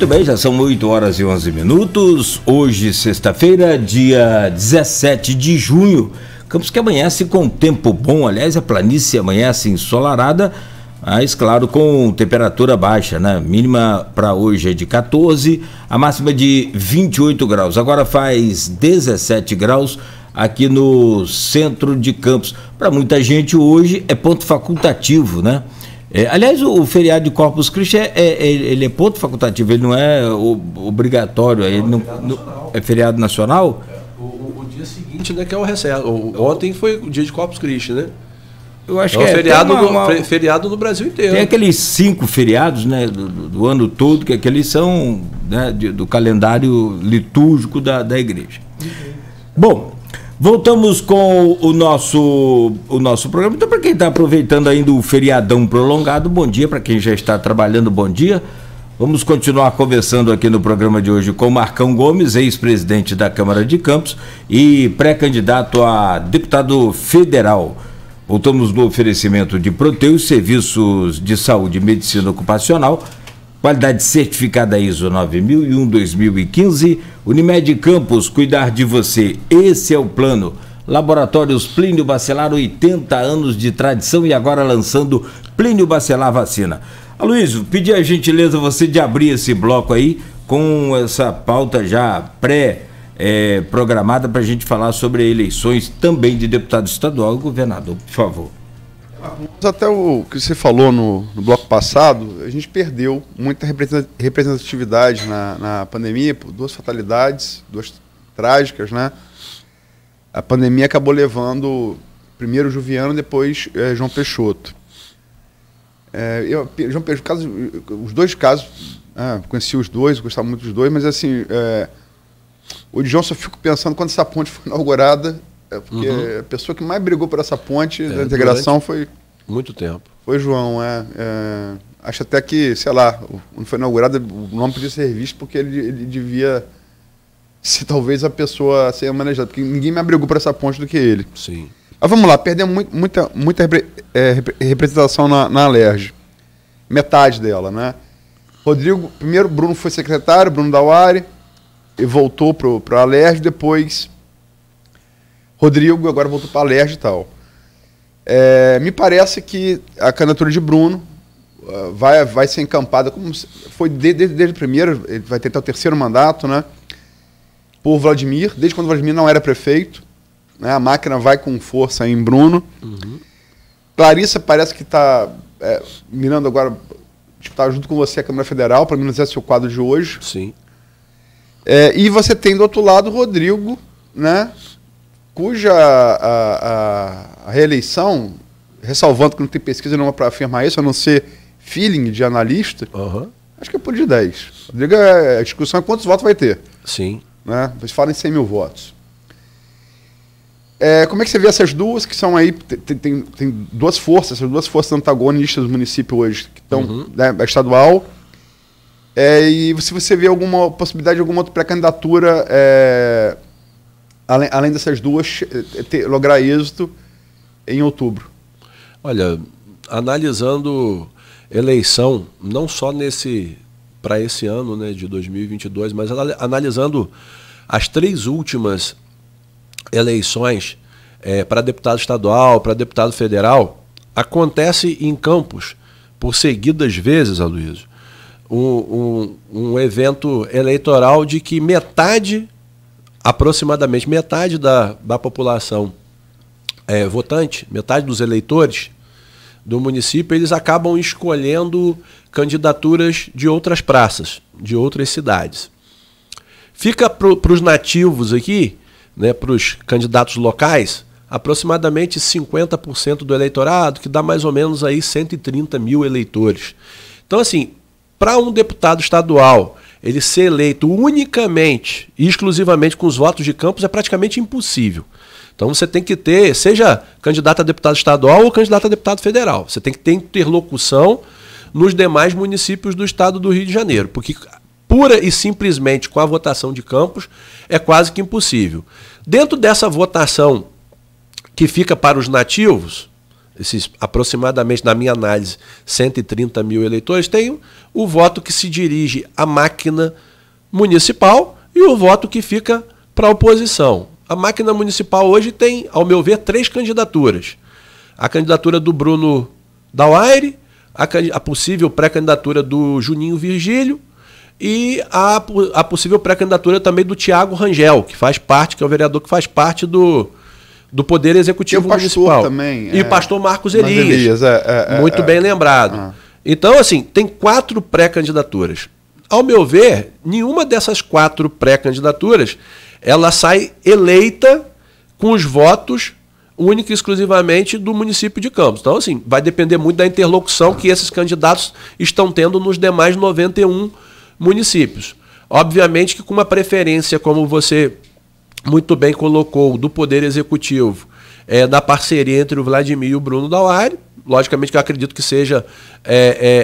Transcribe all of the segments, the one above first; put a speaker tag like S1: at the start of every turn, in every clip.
S1: Muito bem, já são 8 horas e 11 minutos. Hoje, sexta-feira, dia 17 de junho. Campos que amanhece com tempo bom. Aliás, a planície amanhece ensolarada, mas claro, com temperatura baixa, né? Mínima para hoje é de 14, a máxima de 28 graus. Agora faz 17 graus aqui no centro de Campos. Para muita gente hoje é ponto facultativo, né? Aliás, o feriado de Corpus Christi ele é ponto facultativo, ele não é obrigatório, ele não, é feriado nacional?
S2: O dia seguinte, né, que é o recesso. Ontem foi o dia de Corpus Christi, né?
S1: Eu acho
S2: que é feriado no Brasil inteiro.
S1: Tem aqueles 5 feriados, né, do ano todo, que aqueles são, né, do calendário litúrgico da igreja. Bom, voltamos com o nosso programa. Então, para quem está aproveitando ainda o feriadão prolongado, bom dia. Para quem já está trabalhando, bom dia. Vamos continuar conversando aqui no programa de hoje com Marcão Gomes, ex-presidente da Câmara de Campos e pré-candidato a deputado federal. Voltamos no oferecimento de Proteus, serviços de saúde e medicina ocupacional, qualidade certificada ISO 9001-2015, Unimed Campos, cuidar de você, esse é o plano. Laboratórios Plínio Bacelar, 80 anos de tradição e agora lançando Plínio Bacelar Vacina. Aloysio, pedi a gentileza você de abrir esse bloco aí com essa pauta já pré-programada para a gente falar sobre eleições também de deputado estadual e governador, por favor.
S3: Até o que você falou no bloco passado, a gente perdeu muita representatividade na pandemia, por 2 fatalidades, 2 trágicas, né? A pandemia acabou levando primeiro Juviano, depois João Peixoto. João Peixoto, os 2 casos, conheci os 2, gostava muito dos 2, mas assim, o de João só fico pensando quando essa ponte foi inaugurada, porque a pessoa que mais brigou por essa ponte da integração foi...
S2: Muito tempo.
S3: Foi João, acho até que, sei lá, quando foi inaugurada, o nome podia ser visto porque ele devia ser talvez a pessoa a ser manejada, porque ninguém mais brigou por essa ponte do que ele.
S2: Sim.
S3: Mas vamos lá, perdemos muita representação na Alerj. Metade dela, né? Rodrigo, primeiro Bruno foi secretário, Bruno Dauari, e voltou para a Alerj, depois Rodrigo, agora voltou para a Alerj e tal. Me parece que a candidatura de Bruno vai ser encampada, como foi desde o primeiro, ele vai tentar o 3º mandato, né? Por Vladimir, desde quando o Vladimir não era prefeito, né? A máquina vai com força em Bruno. Clarissa parece que está mirando agora, está junto com você a Câmara Federal, para menos esse é o quadro de hoje.
S2: Sim.
S3: E você tem do outro lado o Rodrigo, né? Cuja a reeleição, ressalvando que não tem pesquisa nenhuma para afirmar isso, a não ser feeling de analista, acho que é por de 10. Rodrigo, a discussão é quantos votos vai ter.
S2: Sim.
S3: Né? Vocês falam em 100 mil votos. Como é que você vê essas duas que são aí, tem 2 forças, essas 2 forças antagonistas do município hoje, que estão, né, estadual, e se você vê alguma possibilidade de alguma outra pré-candidatura, além dessas 2, lograr êxito em outubro?
S2: Olha, analisando eleição, não só para esse ano, né, de 2022, mas analisando as 3 últimas eleições para deputado estadual, para deputado federal, acontece em Campos, por seguidas vezes, Aloysio, um evento eleitoral de que aproximadamente metade da população votante, metade dos eleitores do município, eles acabam escolhendo candidaturas de outras praças, de outras cidades. Fica para os nativos aqui, né, para os candidatos locais, aproximadamente 50% do eleitorado, que dá mais ou menos aí 130 mil eleitores. Então, assim, para um deputado estadual ele ser eleito unicamente e exclusivamente com os votos de Campos é praticamente impossível. Então você tem que ter, seja candidato a deputado estadual ou candidato a deputado federal, você tem que ter interlocução nos demais municípios do estado do Rio de Janeiro, porque pura e simplesmente com a votação de Campos é quase que impossível. Dentro dessa votação que fica para os nativos, esses aproximadamente, na minha análise, 130 mil eleitores, tem o voto que se dirige à máquina municipal e o voto que fica para a oposição. A máquina municipal hoje tem, ao meu ver, 3 candidaturas. A candidatura do Bruno Dauaire, a possível pré-candidatura do Juninho Virgílio e a possível pré-candidatura também do Tiago Rangel, que faz parte, que é o vereador que faz parte do Poder Executivo Municipal.
S3: Também,
S2: e o pastor Marcos Elias. Muito bem lembrado. Então, assim, tem 4 pré-candidaturas. Ao meu ver, nenhuma dessas 4 pré-candidaturas ela sai eleita com os votos única e exclusivamente do município de Campos. Então, assim, vai depender muito da interlocução que esses candidatos estão tendo nos demais 91 municípios. Obviamente que com uma preferência, como você muito bem colocou, do Poder Executivo, da parceria entre o Vladimir e o Bruno Dauaire, logicamente que eu acredito que seja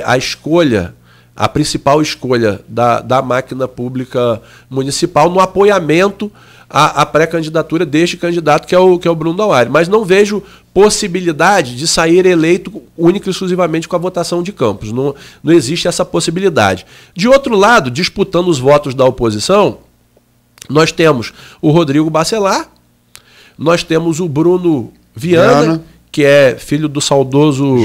S2: a escolha, a principal escolha da máquina pública municipal no apoiamento à pré-candidatura deste candidato que é o Bruno Dauaire. Mas não vejo possibilidade de sair eleito única e exclusivamente com a votação de Campos. Não existe essa possibilidade. De outro lado, disputando os votos da oposição, nós temos o Rodrigo Bacelar, nós temos o Bruno Viana, que é filho do saudoso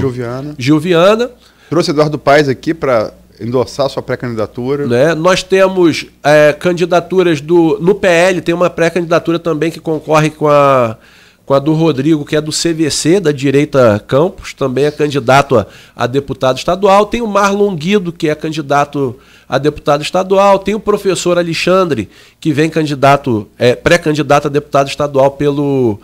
S2: Gil Viana.
S3: Trouxe Eduardo Paes aqui para endossar sua pré-candidatura.
S2: Né? Nós temos candidaturas no PL, tem uma pré-candidatura também que concorre com a do Rodrigo, que é do CVC, da direita Campos, também é candidato a deputado estadual. Tem o Marlon Guido, que é candidato a deputado estadual. Tem o professor Alexandre, que vem pré-candidato a deputado estadual pelo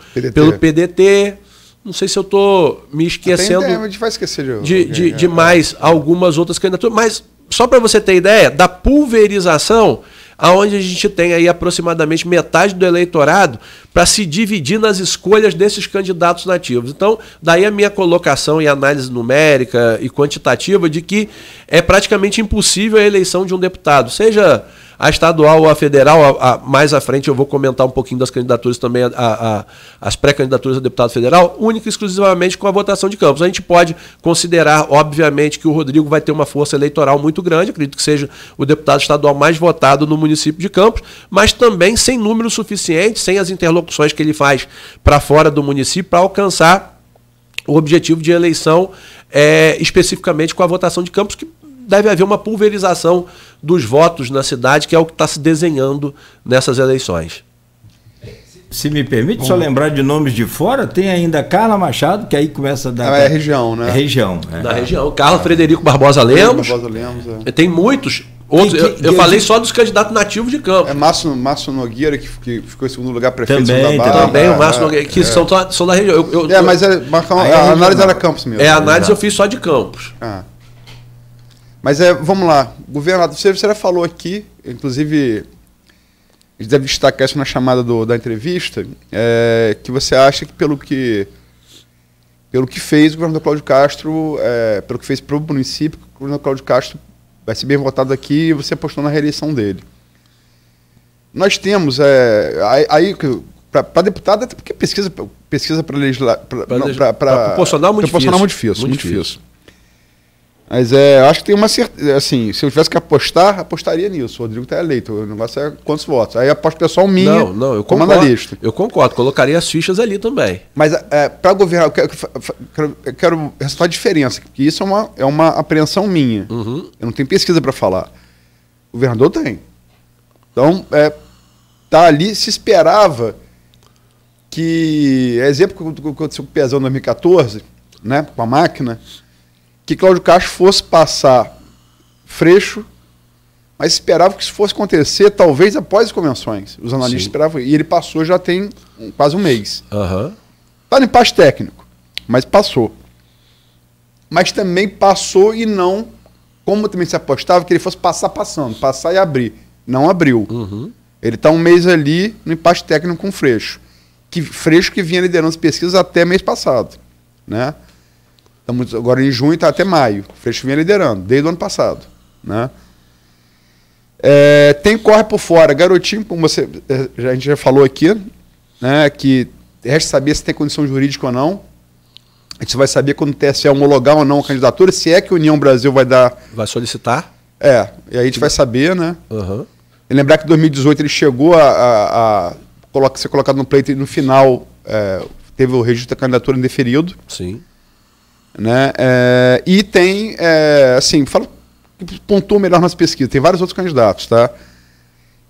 S2: PDT. Não sei se eu estou me esquecendo
S3: a gente vai esquecer
S2: de mais algumas outras candidaturas, mas só para você ter ideia da pulverização, aonde a gente tem aí aproximadamente metade do eleitorado para se dividir nas escolhas desses candidatos nativos. Então, daí a minha colocação em análise numérica e quantitativa de que é praticamente impossível a eleição de um deputado, seja a estadual ou a federal. Mais à frente eu vou comentar um pouquinho das candidaturas também, as pré-candidaturas a deputado federal, única e exclusivamente com a votação de Campos. A gente pode considerar, obviamente, que o Rodrigo vai ter uma força eleitoral muito grande, acredito que seja o deputado estadual mais votado no município de Campos, mas também sem número suficiente, sem as interlocuções que ele faz para fora do município para alcançar o objetivo de eleição especificamente com a votação de Campos, que deve haver uma pulverização dos votos na cidade, que é o que está se desenhando nessas eleições.
S1: Se me permite só lembrar de nomes de fora, tem ainda Carla Machado, que aí começa a dar...
S3: É região, né?
S1: Região.
S2: Da região. Carla Frederico Barbosa Lemos. Tem muitos outros. Eu falei só dos candidatos nativos de Campos.
S3: Márcio Nogueira, que ficou em segundo lugar, prefeito
S2: também,
S3: da Barra.
S2: Também o Márcio Nogueira, que são da região.
S3: Mas a análise era Campos mesmo.
S2: A análise eu fiz só de Campos.
S3: Mas vamos lá, governador, você já falou aqui, inclusive, a gente deve destacar isso na chamada da entrevista, que você acha que pelo que fez o governador Cláudio Castro, pelo que fez para o município, o governador Cláudio Castro vai ser bem votado aqui e você apostou na reeleição dele. Nós temos, para deputado, até porque pesquisa para legislar, para
S2: proporcional muito
S3: difícil. Mas acho que tem uma certeza. Assim, se eu tivesse que apostar, apostaria nisso. O Rodrigo está eleito. O negócio é quantos votos. Aí a aposta pessoal minha,
S2: eu
S3: como analista.
S2: Eu concordo, colocaria as fichas ali também.
S3: Mas para governar, eu quero ressaltar a diferença, porque isso é uma apreensão minha.
S2: Uhum.
S3: Eu não tenho pesquisa para falar. O governador tem. Então, tá ali, se esperava que. Exemplo que aconteceu com o Pezão em 2014, né, com a máquina. Que Cláudio Castro fosse passar Freixo, mas esperava que isso fosse acontecer talvez após as convenções. Os analistas esperavam, e ele passou já tem quase um mês. Está no empate técnico, mas passou. Mas também passou e não, como também se apostava, que ele fosse passar e abrir. Não abriu. Ele está um mês ali no empate técnico com o Freixo. Freixo que vinha liderando as pesquisas até mês passado, né? Estamos agora em junho, está até maio. O Freixo vinha liderando, desde o ano passado. Né? Tem corre por fora. Garotinho, como a gente já falou aqui, né, que resta saber se tem condição jurídica ou não. A gente vai saber quando o TSE homologar ou não a candidatura, se é que a União Brasil vai dar...
S2: Vai solicitar?
S3: E aí a gente vai saber, né?
S2: Uhum.
S3: E lembrar que em 2018 ele chegou a ser colocado no pleito e no final teve o registro da candidatura indeferido.
S2: Sim.
S3: Né? E tem, assim, pontuou melhor nas pesquisas, tem vários outros candidatos, tá?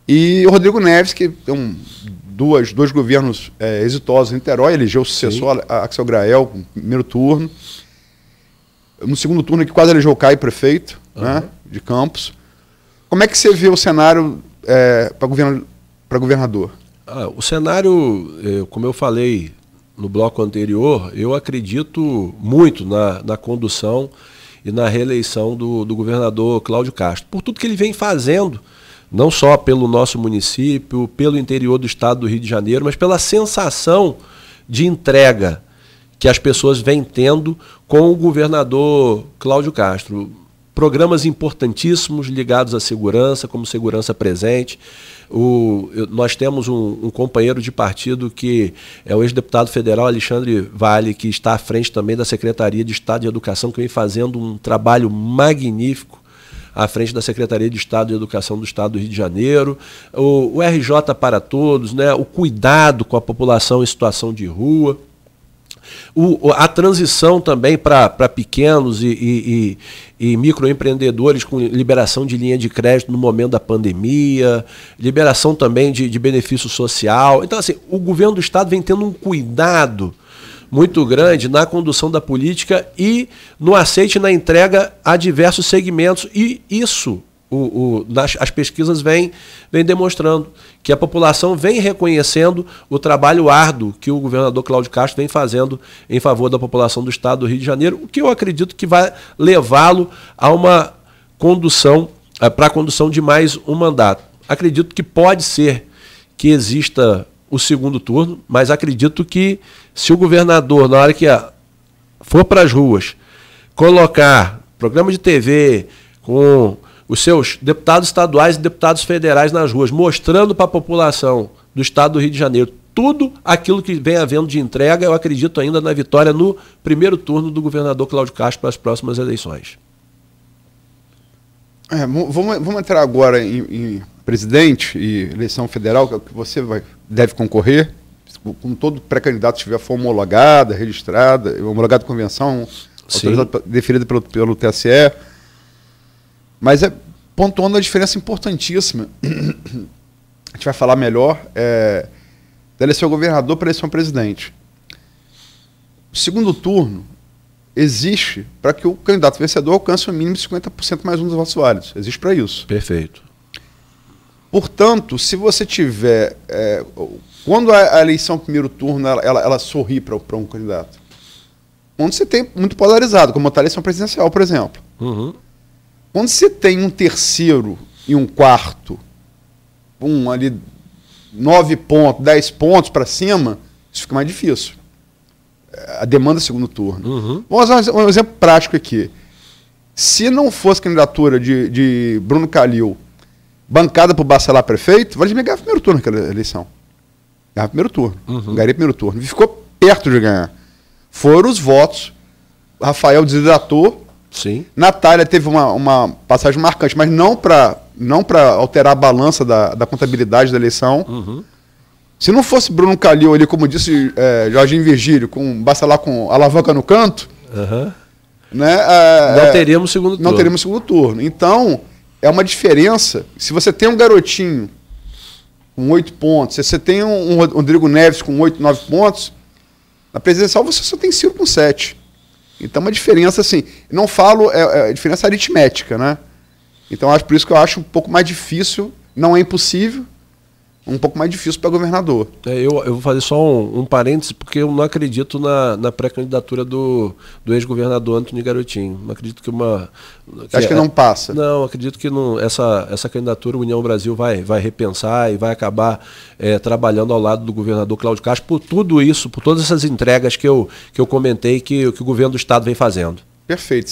S3: E o Rodrigo Neves, que tem dois governos exitosos em Niterói, elegeu o sucessor, Axel Grael, no primeiro turno. No segundo turno, que quase elegeu o Caio prefeito, né, de Campos. Como é que você vê o cenário para governador?
S2: O cenário, como eu falei no bloco anterior, eu acredito muito na condução e na reeleição do governador Cláudio Castro, por tudo que ele vem fazendo, não só pelo nosso município, pelo interior do estado do Rio de Janeiro, mas pela sensação de entrega que as pessoas vêm tendo com o governador Cláudio Castro. Programas importantíssimos ligados à segurança, como Segurança Presente. Nós temos um companheiro de partido que é o ex-deputado federal Alexandre Vale, que está à frente também da Secretaria de Estado de Educação, que vem fazendo um trabalho magnífico à frente da Secretaria de Estado de Educação do Estado do Rio de Janeiro. O RJ para Todos, né? O cuidado com a população em situação de rua. A transição também para pequenos e microempreendedores com liberação de linha de crédito no momento da pandemia, liberação também de benefício social. Então, assim, o governo do Estado vem tendo um cuidado muito grande na condução da política e no aceite e na entrega a diversos segmentos. E isso, as pesquisas vêm demonstrando que a população vem reconhecendo o trabalho árduo que o governador Cláudio Castro vem fazendo em favor da população do estado do Rio de Janeiro, o que eu acredito que vai levá-lo a uma condução, para a condução de mais um mandato. Acredito que pode ser que exista o segundo turno, mas acredito que se o governador, na hora que for para as ruas, colocar programa de TV com os seus deputados estaduais e deputados federais nas ruas, mostrando para a população do estado do Rio de Janeiro tudo aquilo que vem havendo de entrega, eu acredito ainda na vitória no primeiro turno do governador Cláudio Castro para as próximas eleições.
S3: Vamos entrar agora em presidente e eleição federal, que você deve concorrer, com todo pré-candidato estiver for homologada, registrada, homologada convenção, autorizada, deferida pelo TSE. Mas pontuando a diferença importantíssima, a gente vai falar melhor, da eleição governador para a eleição presidente. O segundo turno existe para que o candidato vencedor alcance o mínimo de 50% mais um dos votos válidos. Existe para isso.
S2: Perfeito.
S3: Portanto, se você tiver... quando a eleição primeiro turno ela sorri para um candidato, onde você tem muito polarizado, como a eleição presidencial, por exemplo.
S2: Uhum.
S3: Quando você tem um terceiro e um quarto, ali 9 pontos, 10 pontos para cima, isso fica mais difícil. A demanda é segundo turno.
S2: Uhum.
S3: Vamos usar um exemplo prático aqui. Se não fosse candidatura de Bruno Calil bancada por Bacelar prefeito, Vladimir ganhava primeiro turno naquela eleição. Ganhava primeiro turno.
S2: Uhum.
S3: Ganharia primeiro turno. E ficou perto de ganhar. Foram os votos. Rafael desidratou.
S2: Sim.
S3: Natália teve uma passagem marcante, mas não para alterar a balança da contabilidade da eleição.
S2: Uhum.
S3: Se não fosse Bruno Calil ali, como disse Jorginho Virgílio, com Bacelar com alavanca no canto,
S2: uhum,
S3: né,
S2: não teríamos segundo turno.
S3: Não teríamos segundo turno. Então, é uma diferença. Se você tem um garotinho com 8 pontos, se você tem um Rodrigo Neves com 8, 9 pontos, na presidencial você só tem Ciro com 7. Então, uma diferença, assim, não falo, diferença aritmética, né? Então, por isso que eu acho um pouco mais difícil, não é impossível, um pouco mais difícil para governador.
S2: Eu vou fazer só um parêntese, porque eu não acredito na pré-candidatura do ex-governador Antônio Garotinho. Não acredito que
S3: Acho que não passa.
S2: Não, acredito que essa candidatura, a União Brasil vai repensar e vai acabar trabalhando ao lado do governador Cláudio Castro por tudo isso, por todas essas entregas que eu comentei que o governo do Estado vem fazendo.
S3: Perfeito.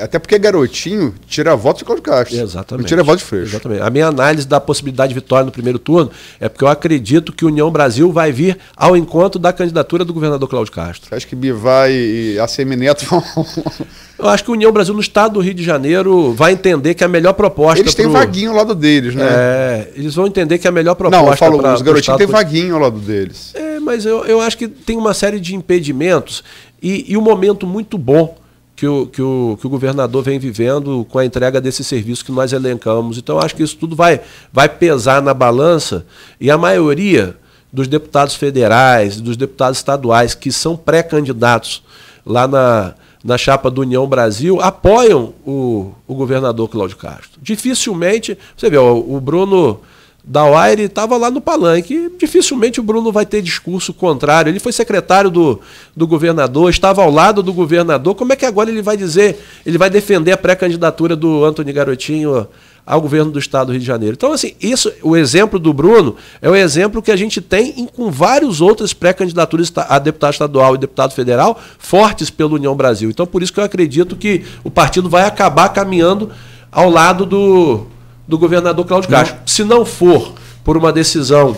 S3: Até porque Garotinho tira voto de Cláudio Castro.
S2: Exatamente.
S3: Não tira voto de Freixo.
S2: Exatamente. A minha análise da possibilidade de vitória no primeiro turno é porque eu acredito que União Brasil vai vir ao encontro da candidatura do governador Cláudio Castro.
S3: Você acha que Bivar e ACM Neto vão...
S2: Eu acho que a União Brasil no estado do Rio de Janeiro vai entender que a melhor proposta...
S3: Eles têm vaguinho ao lado deles, né?
S2: Eles vão entender que a melhor proposta...
S3: Não, eu falo, os Garotinhos têm vaguinho ao lado deles.
S2: Mas eu acho que tem uma série de impedimentos e um momento muito bom que o governador vem vivendo com a entrega desse serviço que nós elencamos. Então, eu acho que isso tudo vai pesar na balança e a maioria dos deputados federais, dos deputados estaduais que são pré-candidatos lá na chapa do União Brasil apoiam o governador Cláudio Castro. Dificilmente, você vê, o Bruno Dauaire estava lá no palanque, dificilmente o Bruno vai ter discurso contrário. Ele foi secretário do governador, estava ao lado do governador. Como é que agora ele vai dizer, ele vai defender a pré-candidatura do Antony Garotinho ao governo do estado do Rio de Janeiro? Então, assim, o exemplo do Bruno é o exemplo que a gente tem com várias outras pré-candidaturas a deputado estadual e deputado federal fortes pela União Brasil. Então, por isso que eu acredito que o partido vai acabar caminhando ao lado do governador Cláudio Castro. Se não for por uma decisão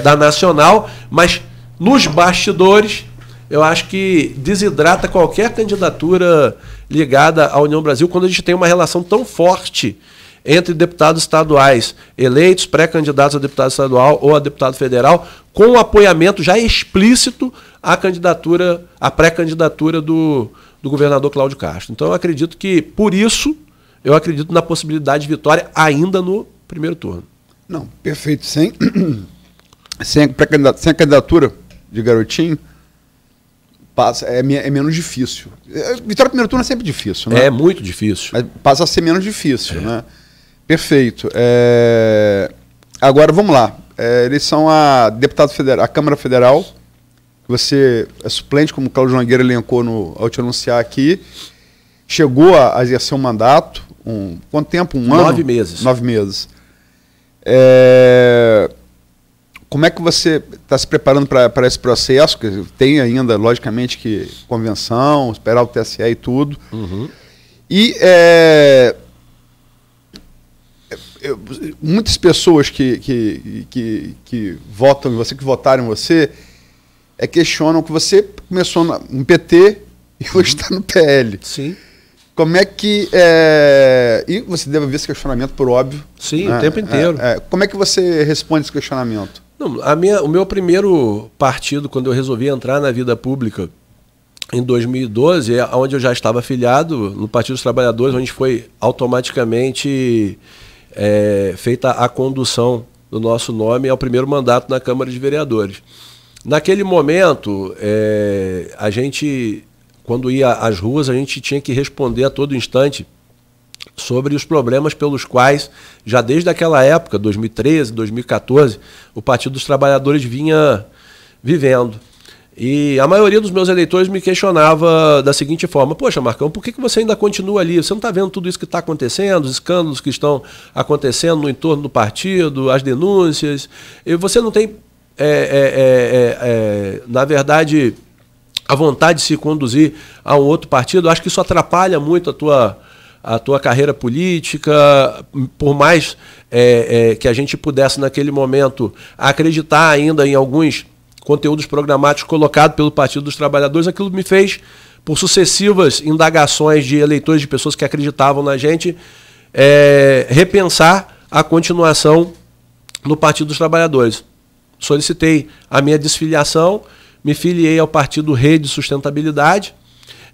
S2: da Nacional, mas nos bastidores, eu acho que desidrata qualquer candidatura ligada à União Brasil quando a gente tem uma relação tão forte entre deputados estaduais eleitos, pré-candidatos a deputado estadual ou a deputado federal, com o apoiamento já explícito à pré-candidatura do governador Cláudio Castro. Então eu acredito que, por isso, eu acredito na possibilidade de vitória ainda no primeiro turno.
S3: Não, perfeito. Sem a candidatura de Garotinho, é menos difícil. Vitória no primeiro turno é sempre difícil, né?
S2: É muito difícil.
S3: Mas passa a ser menos difícil, né? Perfeito. Agora, vamos lá. Eleição a deputado federal, a Câmara Federal. Você é suplente, como o Cláudio Nogueira elencou ao te anunciar aqui. Chegou a exercer um mandato. Quanto tempo? Um ano?
S2: 9 meses.
S3: 9 meses. Como é que você está se preparando para esse processo? Que tem ainda, logicamente, que convenção, esperar o TSE e tudo.
S2: Uhum.
S3: E muitas pessoas que votam em você, que votaram em você, questionam que você começou no PT e hoje está no PL.
S2: Sim.
S3: Como é que... E você deve ver esse questionamento, por óbvio.
S2: Sim,
S3: né?
S2: O tempo inteiro.
S3: Como é que você responde esse questionamento?
S2: Não, o meu primeiro partido, quando eu resolvi entrar na vida pública, em 2012, onde eu já estava afiliado, no Partido dos Trabalhadores, onde foi automaticamente feita a condução do nosso nome ao primeiro mandato na Câmara de Vereadores. Naquele momento, a gente... Quando ia às ruas, a gente tinha que responder a todo instante sobre os problemas pelos quais, já desde aquela época, 2013, 2014, o Partido dos Trabalhadores vinha vivendo. E a maioria dos meus eleitores me questionava da seguinte forma: poxa, Marcão, por que você ainda continua ali? Você não está vendo tudo isso que está acontecendo, os escândalos que estão acontecendo no entorno do partido, as denúncias? E você não tem, na verdade... a vontade de se conduzir a um outro partido? Acho que isso atrapalha muito a tua carreira política, por mais que a gente pudesse, naquele momento, acreditar ainda em alguns conteúdos programáticos colocados pelo Partido dos Trabalhadores. Aquilo me fez, por sucessivas indagações de eleitores, de pessoas que acreditavam na gente, repensar a continuação no Partido dos Trabalhadores. Solicitei a minha desfiliação, me filiei ao partido Rede Sustentabilidade,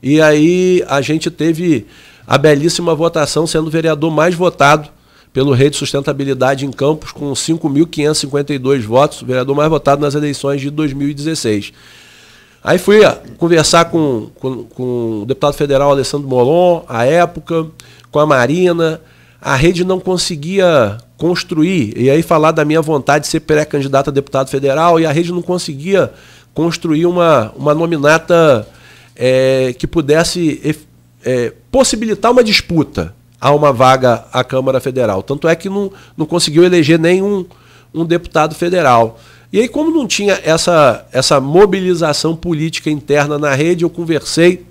S2: e aí a gente teve a belíssima votação, sendo o vereador mais votado pelo Rede Sustentabilidade em Campos, com 5.552 votos, o vereador mais votado nas eleições de 2016. Aí fui conversar com o deputado federal Alessandro Molon, à época, com a Marina. A Rede não conseguia construir, e aí falar da minha vontade de ser pré-candidato a deputado federal, e a Rede não conseguia construir uma nominata que pudesse possibilitar uma disputa a uma vaga à Câmara Federal. Tanto é que não conseguiu eleger nenhum deputado federal. E aí, como não tinha essa mobilização política interna na Rede, eu conversei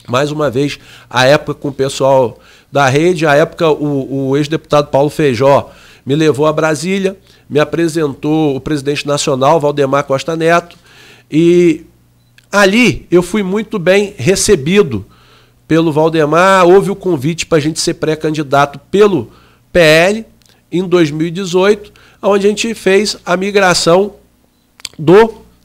S2: mais uma vez, à época com o pessoal da rede, à época o ex-deputado Paulo Feijó me levou a Brasília, me apresentou o presidente nacional, Valdemar Costa Neto, e ali eu fui muito bem recebido pelo Valdemar. Houve o convite para a gente ser pré-candidato pelo PL em 2018, onde a gente fez a migração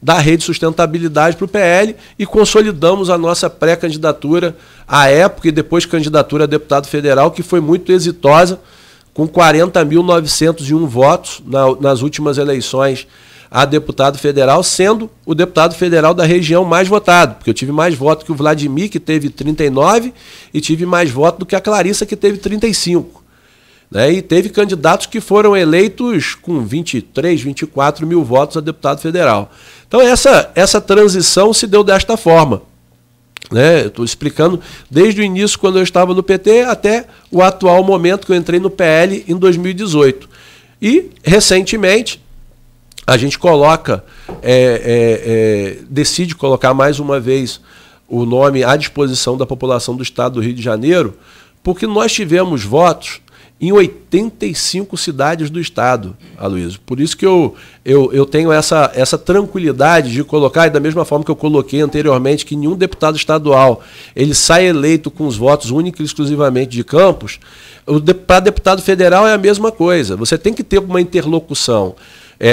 S2: da Rede Sustentabilidade para o PL e consolidamos a nossa pré-candidatura à época e depois candidatura a deputado federal, que foi muito exitosa, com 40.901 votos nas últimas eleições a deputado federal, sendo o deputado federal da região mais votado, porque eu tive mais votos que o Vladimir, que teve 39, e tive mais votos do que a Clarissa, que teve 35. Né? E teve candidatos que foram eleitos com 23, 24 mil votos a deputado federal. Então essa transição se deu desta forma. Né? Eu estou explicando desde o início, quando eu estava no PT, até o atual momento que eu entrei no PL em 2018. E, recentemente, a gente decide colocar mais uma vez o nome à disposição da população do estado do Rio de Janeiro, porque nós tivemos votos em 85 cidades do estado, Aloysio. Por isso que eu tenho essa tranquilidade de colocar, e da mesma forma que eu coloquei anteriormente, que nenhum deputado estadual ele sai eleito com os votos únicos e exclusivamente de Campos. Para deputado federal é a mesma coisa. Você tem que ter uma interlocução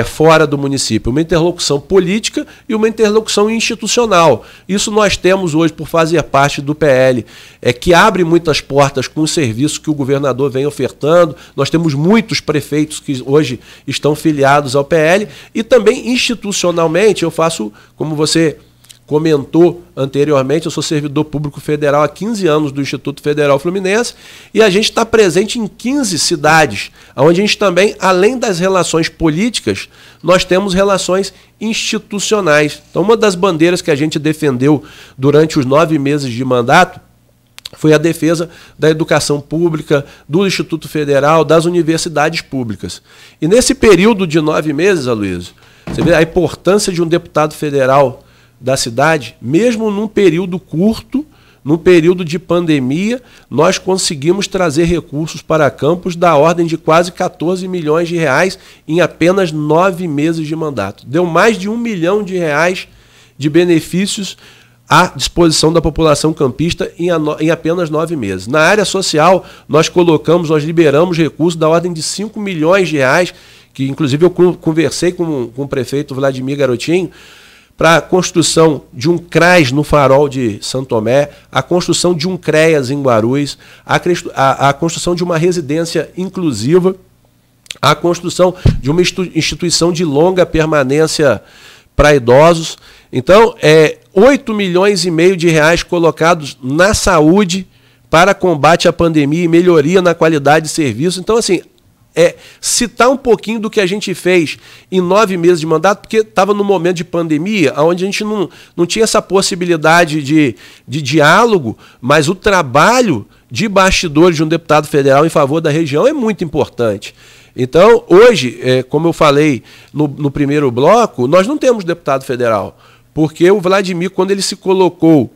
S2: fora do município, uma interlocução política e uma interlocução institucional. Isso nós temos hoje por fazer parte do PL, que abre muitas portas com os serviços que o governador vem ofertando. Nós temos muitos prefeitos que hoje estão filiados ao PL e também institucionalmente eu faço, como você comentou anteriormente, eu sou servidor público federal há 15 anos do Instituto Federal Fluminense e a gente está presente em 15 cidades, onde a gente também, além das relações políticas, nós temos relações institucionais. Então, uma das bandeiras que a gente defendeu durante os 9 meses de mandato foi a defesa da educação pública, do Instituto Federal, das universidades públicas. E nesse período de 9 meses, Aloysio, você vê a importância de um deputado federal da cidade, mesmo num período curto, num período de pandemia, nós conseguimos trazer recursos para Campos da ordem de quase 14 milhões de reais em apenas 9 meses de mandato. Deu mais de R$1 milhão de benefícios à disposição da população campista em apenas 9 meses. Na área social, nós liberamos recursos da ordem de 5 milhões de reais, que inclusive eu conversei com o prefeito Vladimir Garotinho, para a construção de um CRAS no Farol de Santo Tomé, a construção de um CREAS em Guarulhos, a construção de uma residência inclusiva, a construção de uma instituição de longa permanência para idosos. Então, 8 milhões e meio de reais colocados na saúde para combate à pandemia e melhoria na qualidade de serviço. Então, assim, citar um pouquinho do que a gente fez em 9 meses de mandato, porque estava no momento de pandemia, onde a gente não tinha essa possibilidade de diálogo, mas o trabalho de bastidores de um deputado federal em favor da região é muito importante. Então, hoje, como eu falei no primeiro bloco, nós não temos deputado federal, porque o Vladimir, quando ele se colocou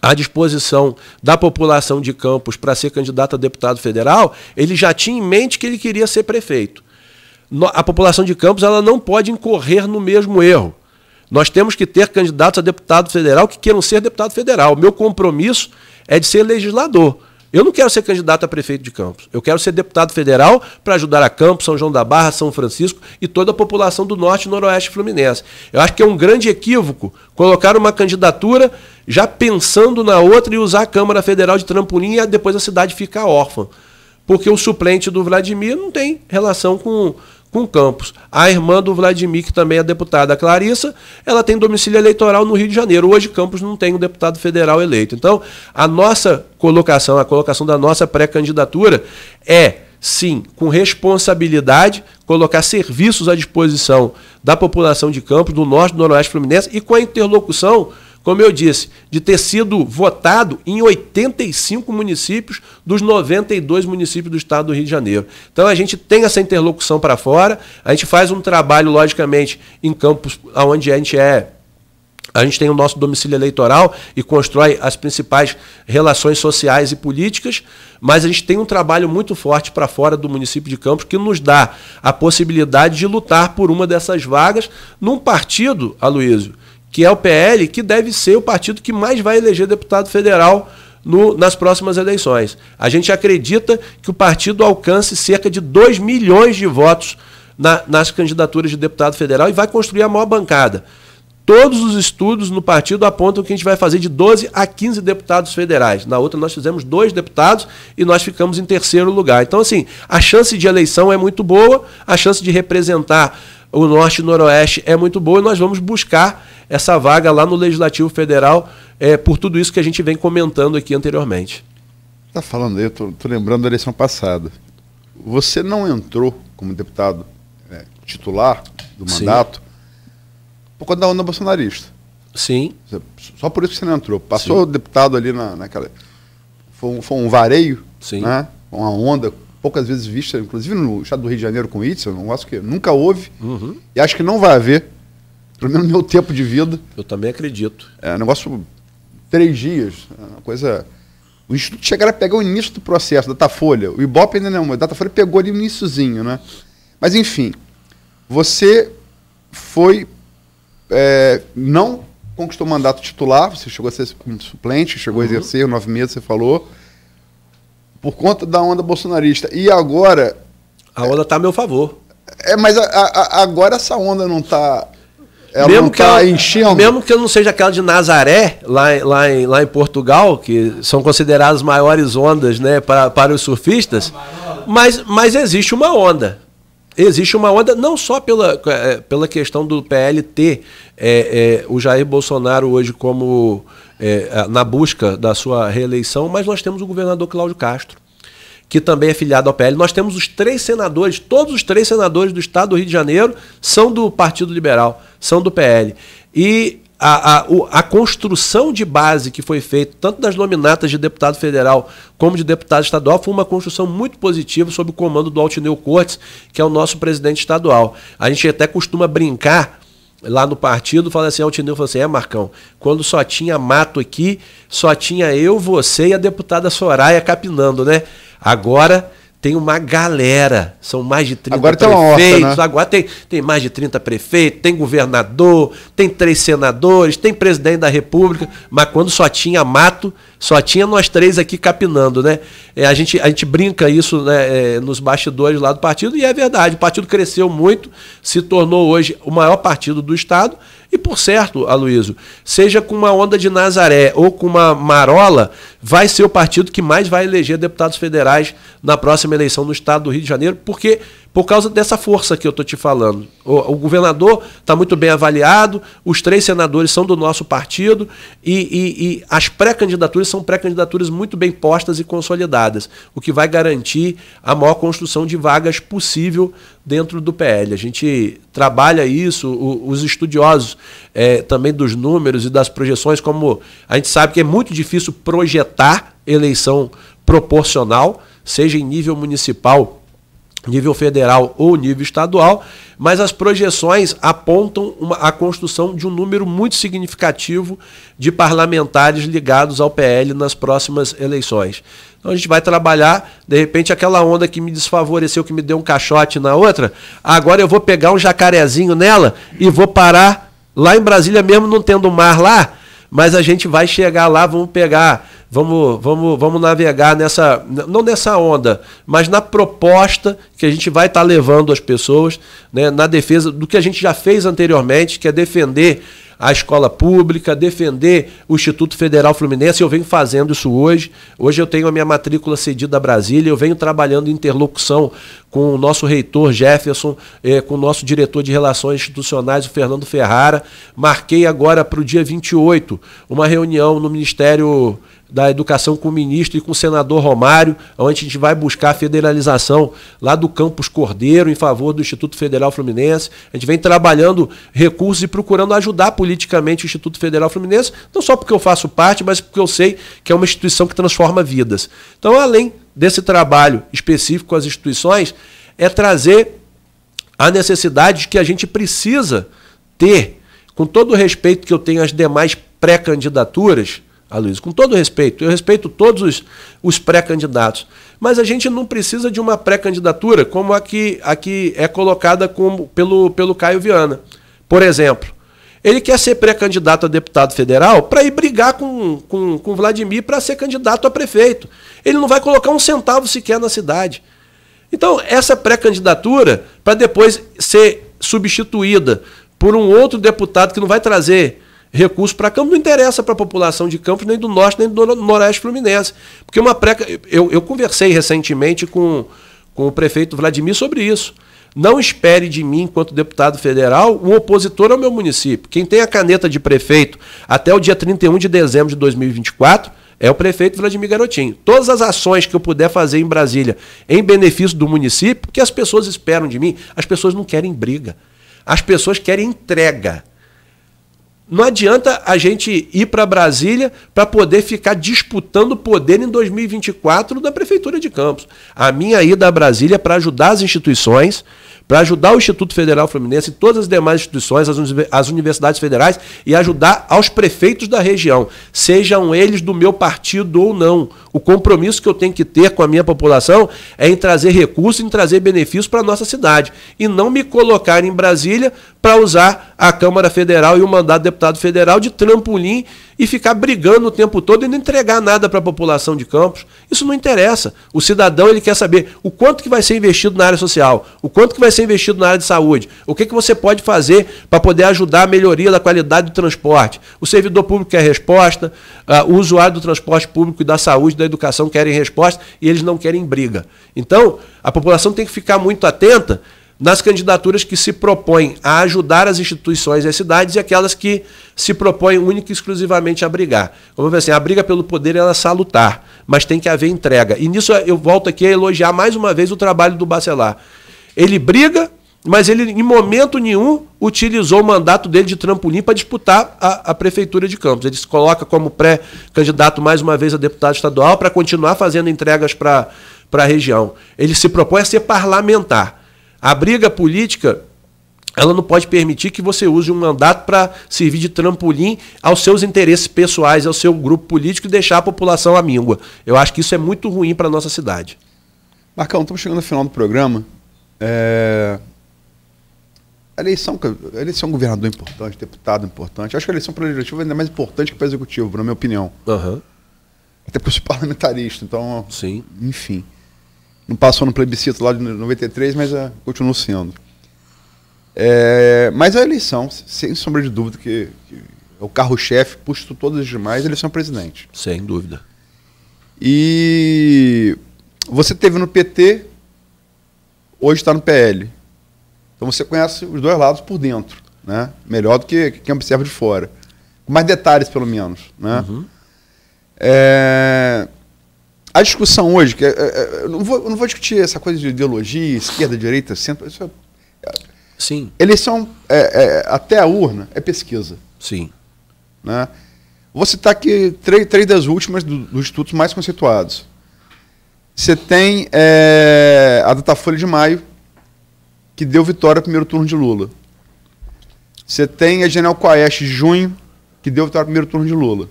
S2: à disposição da população de Campos para ser candidato a deputado federal, ele já tinha em mente que ele queria ser prefeito. A população de Campos ela não pode incorrer no mesmo erro. Nós temos que ter candidatos a deputado federal que queiram ser deputado federal. O meu compromisso é de ser legislador. Eu não quero ser candidato a prefeito de Campos. Eu quero ser deputado federal para ajudar a Campos, São João da Barra, São Francisco e toda a população do norte e noroeste fluminense. Eu acho que é um grande equívoco colocar uma candidatura já pensando na outra e usar a Câmara Federal de trampolim e depois a cidade ficar órfã. Porque o suplente do Vladimir não tem relação com Campos. A irmã do Vladimir, que também é deputada, a Clarissa, ela tem domicílio eleitoral no Rio de Janeiro. Hoje Campos não tem um deputado federal eleito. Então, a nossa colocação, a colocação da nossa pré-candidatura sim, com responsabilidade, colocar serviços à disposição da população de Campos, do norte e do noroeste fluminense e com a interlocução, como eu disse, de ter sido votado em 85 municípios dos 92 municípios do estado do Rio de Janeiro. Então a gente tem essa interlocução para fora, a gente faz um trabalho, logicamente, em campos onde a gente A gente tem o nosso domicílio eleitoral e constrói as principais relações sociais e políticas, mas a gente tem um trabalho muito forte para fora do município de Campos que nos dá a possibilidade de lutar por uma dessas vagas num partido, Aloysio, que é o PL, que deve ser o partido que mais vai eleger deputado federal nas próximas eleições. A gente acredita que o partido alcance cerca de 2 milhões de votos nas candidaturas de deputado federal e vai construir a maior bancada. Todos os estudos no partido apontam que a gente vai fazer de 12 a 15 deputados federais. Na outra nós fizemos 2 deputados e nós ficamos em 3º lugar. Então, assim, a chance de eleição é muito boa, a chance de representar o Norte e o Noroeste é muito boa e nós vamos buscar essa vaga lá no Legislativo Federal por tudo isso que a gente vem comentando aqui anteriormente.
S3: Tá falando aí, eu tô lembrando da eleição passada. Você não entrou como deputado titular do mandato por conta da onda bolsonarista.
S2: Sim.
S3: Só por isso que você não entrou. Passou o deputado ali naquela... Foi um vareio, né? Uma onda poucas vezes vista, inclusive no estado do Rio de Janeiro com o Itzel, um negócio que nunca houve. E acho que não vai haver, pelo menos no meu tempo de vida.
S2: Eu também acredito.
S3: É um negócio 3 dias, uma coisa... O Instituto chegaram a pegar o início do processo, Datafolha. O Ibope ainda não, mas o Datafolha pegou ali no iniciozinho, né? Mas, enfim, você foi... não conquistou o mandato titular, você chegou a ser suplente, chegou a exercer 9 meses, você falou, por conta da onda bolsonarista. E agora...
S2: A onda está a meu favor.
S3: Mas agora essa onda não está... Ela mesmo não está enchendo.
S2: Mesmo que eu não seja aquela de Nazaré, lá em Portugal, que são consideradas as maiores ondas, né, para os surfistas, mas existe uma onda. Existe uma onda não só pela questão do PL ter o Jair Bolsonaro hoje como na busca da sua reeleição, mas nós temos o governador Cláudio Castro, que também é filiado ao PL. Nós temos os 3 senadores, todos os 3 senadores do estado do Rio de Janeiro são do Partido Liberal, são do PL. E a construção de base que foi feita, tanto das nominatas de deputado federal como de deputado estadual, foi uma construção muito positiva sob o comando do Altineu Cortes, que é o nosso presidente estadual. A gente até costuma brincar lá no partido, fala assim, Altineu falou assim, Marcão, quando só tinha mato aqui, só tinha eu, você e a deputada Soraya capinando, né? Agora tem uma galera, são mais de 30
S3: agora
S2: prefeitos,
S3: horta, né?
S2: Agora tem mais de 30 prefeitos, tem governador, tem 3 senadores, tem presidente da República, mas quando só tinha mato, só tinha nós 3 aqui capinando, né? A gente brinca isso, né, nos bastidores lá do partido, e é verdade, o partido cresceu muito, se tornou hoje o maior partido do estado, e por certo, Aloysio, seja com uma onda de Nazaré ou com uma marola, vai ser o partido que mais vai eleger deputados federais na próxima eleição no estado do Rio de Janeiro, porque por causa dessa força que eu estou te falando. O governador está muito bem avaliado, os 3 senadores são do nosso partido e as pré-candidaturas são pré-candidaturas muito bem postas e consolidadas, o que vai garantir a maior construção de vagas possível dentro do PL. A gente trabalha isso, os estudiosos também dos números e das projeções, como a gente sabe que é muito difícil projetar eleição proporcional, seja em nível municipal, nível federal ou nível estadual, mas as projeções apontam a construção de um número muito significativo de parlamentares ligados ao PL nas próximas eleições. Então a gente vai trabalhar, de repente, aquela onda que me desfavoreceu, que me deu um caixote na outra, agora eu vou pegar um jacarezinho nela e vou parar lá em Brasília mesmo, não tendo mar lá, mas a gente vai chegar lá, vamos navegar nessa, não nessa onda, mas na proposta que a gente vai estar levando as pessoas, né, na defesa do que a gente já fez anteriormente, que é defender a escola pública, defender o Instituto Federal Fluminense. Eu venho fazendo isso hoje. Hoje eu tenho a minha matrícula cedida a Brasília, eu venho trabalhando em interlocução com o nosso reitor Jefferson, com o nosso diretor de Relações Institucionais, o Fernando Ferrara. Marquei agora para o dia 28 uma reunião no Ministério da Educação com o ministro e com o senador Romário, onde a gente vai buscar a federalização lá do Campus Cordeiro em favor do Instituto Federal Fluminense. A gente vem trabalhando recursos e procurando ajudar politicamente o Instituto Federal Fluminense, não só porque eu faço parte, mas porque eu sei que é uma instituição que transforma vidas. Então, além desse trabalho específico com as instituições, é trazer a necessidade que a gente precisa ter com todo o respeito que eu tenho às demais pré-candidaturas, Aloysio, com todo respeito, eu respeito todos os pré-candidatos, mas a gente não precisa de uma pré-candidatura como a que é colocada pelo Caio Viana. Por exemplo, ele quer ser pré-candidato a deputado federal para ir brigar com o Vladimir para ser candidato a prefeito. Ele não vai colocar um centavo sequer na cidade. Então, essa pré-candidatura, para depois ser substituída por um outro deputado que não vai trazer recursos para Campos, não interessa para a população de Campos, nem do Norte, nem do Noroeste Fluminense. Porque eu conversei recentemente com o prefeito Vladimir sobre isso. Não espere de mim, enquanto deputado federal, um opositor ao meu município. Quem tem a caneta de prefeito até o dia 31 de dezembro de 2024 é o prefeito Vladimir Garotinho. Todas as ações que eu puder fazer em Brasília em benefício do município, que as pessoas esperam de mim, as pessoas não querem briga. As pessoas querem entrega. Não adianta a gente ir para Brasília para poder ficar disputando poder em 2024 da Prefeitura de Campos. A minha ida a Brasília é para ajudar as instituições, para ajudar o Instituto Federal Fluminense e todas as demais instituições, as universidades federais, e ajudar aos prefeitos da região, sejam eles do meu partido ou não. O compromisso que eu tenho que ter com a minha população é em trazer recursos, em trazer benefícios para a nossa cidade, e não me colocar em Brasília para usar a Câmara Federal e o mandato de deputado federal de trampolim e ficar brigando o tempo todo e não entregar nada para a população de Campos. Isso não interessa. O cidadão, ele quer saber o quanto que vai ser investido na área social, o quanto que vai ser investido na área de saúde, o que você pode fazer para poder ajudar a melhoria da qualidade do transporte. O servidor público quer resposta, o usuário do transporte público e da saúde, da educação querem resposta, e eles não querem briga. Então, a população tem que ficar muito atenta nas candidaturas que se propõem a ajudar as instituições e as cidades e aquelas que se propõem única e exclusivamente a brigar. Como eu falei assim, a briga pelo poder ela é salutar, mas tem que haver entrega. E nisso eu volto aqui a elogiar mais uma vez o trabalho do Bacelar. Ele briga, mas ele em momento nenhum utilizou o mandato dele de trampolim para disputar a Prefeitura de Campos. Ele se coloca como pré-candidato mais uma vez a deputado estadual para continuar fazendo entregas para a região. Ele se propõe a ser parlamentar. A briga política, ela não pode permitir que você use um mandato para servir de trampolim aos seus interesses pessoais, ao seu grupo político e deixar a população à míngua. Eu acho que isso é muito ruim para a nossa cidade.
S3: Marcão, estamos chegando no final do programa. A eleição é um governador importante, deputado importante. Acho que a eleição para o legislativo é ainda mais importante que para o executivo, na minha opinião.
S2: Uhum.
S3: Até porque eu sou parlamentarista, então,
S2: sim.
S3: Enfim. Não passou no plebiscito lá de 93, mas continua sendo. Mas a eleição, sem sombra de dúvida, que é o carro-chefe, puxa todas as demais, a eleição é presidente.
S2: Sem dúvida.
S3: E você teve no PT, hoje está no PL. Então você conhece os dois lados por dentro, né? Melhor do que quem observa de fora. Com mais detalhes, pelo menos. Né?
S2: Uhum.
S3: A discussão hoje, eu não vou discutir essa coisa de ideologia, esquerda, direita, centro. Isso
S2: sim.
S3: Eleição, até a urna, é pesquisa.
S2: Sim.
S3: Né? Vou citar aqui três das últimas dos institutos mais conceituados. Você tem a Datafolha de maio, que deu vitória no primeiro turno de Lula. Você tem a Genial Quaest de junho, que deu vitória no primeiro turno de Lula.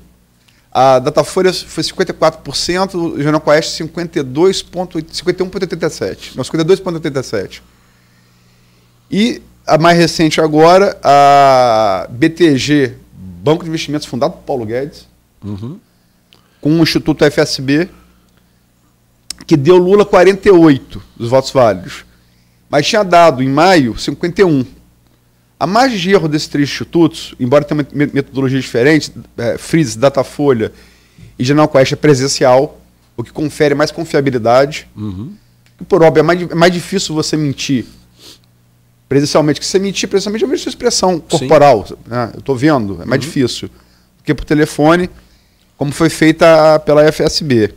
S3: A Datafolha foi 54%, o Jornal Quaest 51,87%. Não, 52,87%. E a mais recente agora, a BTG, Banco de Investimentos, fundado por Paulo Guedes, com o Instituto FSB, que deu Lula 48% dos votos válidos. Mas tinha dado, em maio, 51%. A margem de erro desses três institutos, embora tenha uma metodologia diferente, Freeze, Datafolha e Genial Quaest é presencial, o que confere mais confiabilidade. E, por óbvio, é mais difícil você mentir presencialmente. Que você mentir presencialmente, eu vejo sua expressão corporal. Né? Eu estou vendo, é mais difícil. Porque por telefone, como foi feita pela FSB.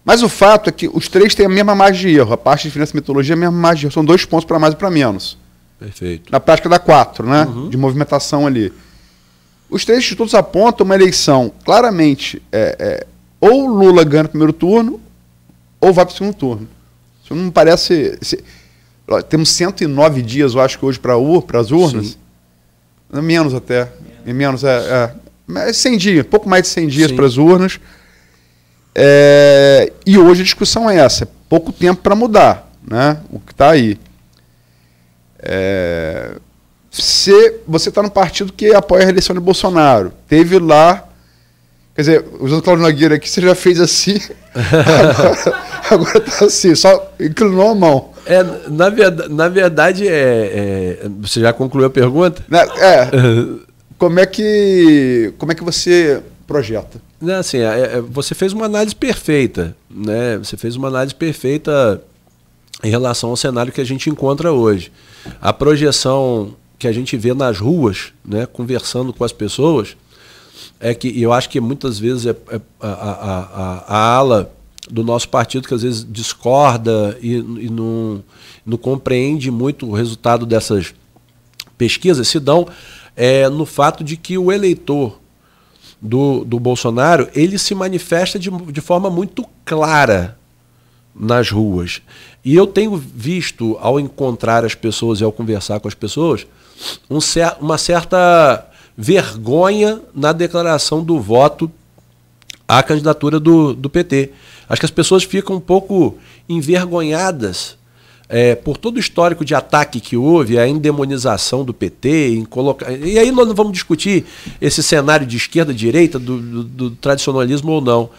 S3: Mas o fato é que os três têm a mesma margem de erro. A parte de finança e metodologia é a mesma margem de erro. São 2 pontos para mais e para menos.
S2: Perfeito.
S3: Na prática dá 4, né? De movimentação ali. Os três institutos apontam uma eleição claramente ou Lula ganha no primeiro turno ou vai para o segundo turno. Isso não me parece... Temos 109 dias, eu acho que hoje, para as urnas. Menos até. Menos, Mas 100 dias, pouco mais de 100 dias
S2: Sim.
S3: para as urnas. E hoje a discussão é essa. É pouco tempo para mudar, né? O que está aí. Se você está no partido que apoia a reeleição de Bolsonaro, teve lá... Quer dizer, usando o Cláudio Nogueira aqui, você já fez assim, agora está assim, só inclinou a mão.
S2: Na verdade, você já concluiu a pergunta?
S3: Como é que você projeta?
S2: Não, assim, você fez uma análise perfeita, né? Você fez uma análise perfeita em relação ao cenário que a gente encontra hoje. A projeção que a gente vê nas ruas, né, conversando com as pessoas, e eu acho que muitas vezes a ala do nosso partido que às vezes discorda e não compreende muito o resultado dessas pesquisas se dão no fato de que o eleitor do Bolsonaro ele se manifesta de forma muito clara nas ruas. E eu tenho visto, ao encontrar as pessoas e ao conversar com as pessoas, uma certa vergonha na declaração do voto à candidatura do PT. Acho que as pessoas ficam um pouco envergonhadas por todo o histórico de ataque que houve, a endemonização do PT, e aí nós não vamos discutir esse cenário de esquerda-direita, do tradicionalismo ou não.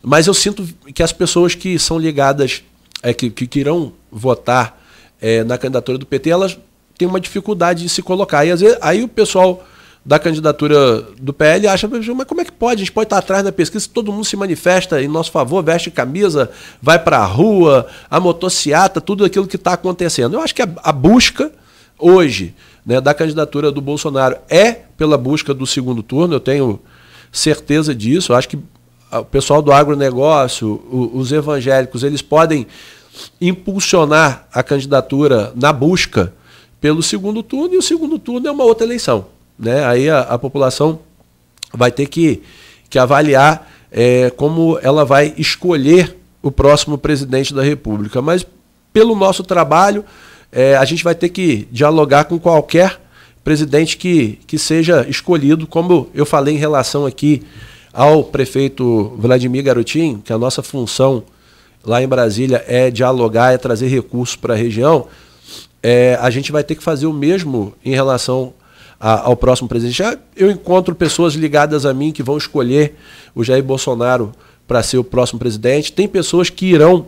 S2: Mas eu sinto que as pessoas que são ligadas, que irão votar na candidatura do PT, elas têm uma dificuldade de se colocar. E às vezes, aí o pessoal da candidatura do PL acha, mas como é que pode? A gente pode estar atrás da pesquisa se todo mundo se manifesta em nosso favor, veste camisa, vai para a rua, a motociata, tudo aquilo que está acontecendo. Eu acho que a busca hoje, né, da candidatura do Bolsonaro é pela busca do segundo turno, eu tenho certeza disso. Eu acho que o pessoal do agronegócio, os evangélicos, eles podem impulsionar a candidatura na busca pelo segundo turno, e o segundo turno é uma outra eleição, né? Aí a população vai ter que avaliar como ela vai escolher o próximo presidente da República. Mas pelo nosso trabalho, a gente vai ter que dialogar com qualquer presidente que seja escolhido, como eu falei em relação aqui ao prefeito Vladimir Garotin, que a nossa função lá em Brasília é dialogar, é trazer recursos para a região. A gente vai ter que fazer o mesmo em relação ao próximo presidente. Eu encontro pessoas ligadas a mim que vão escolher o Jair Bolsonaro para ser o próximo presidente. Tem pessoas que irão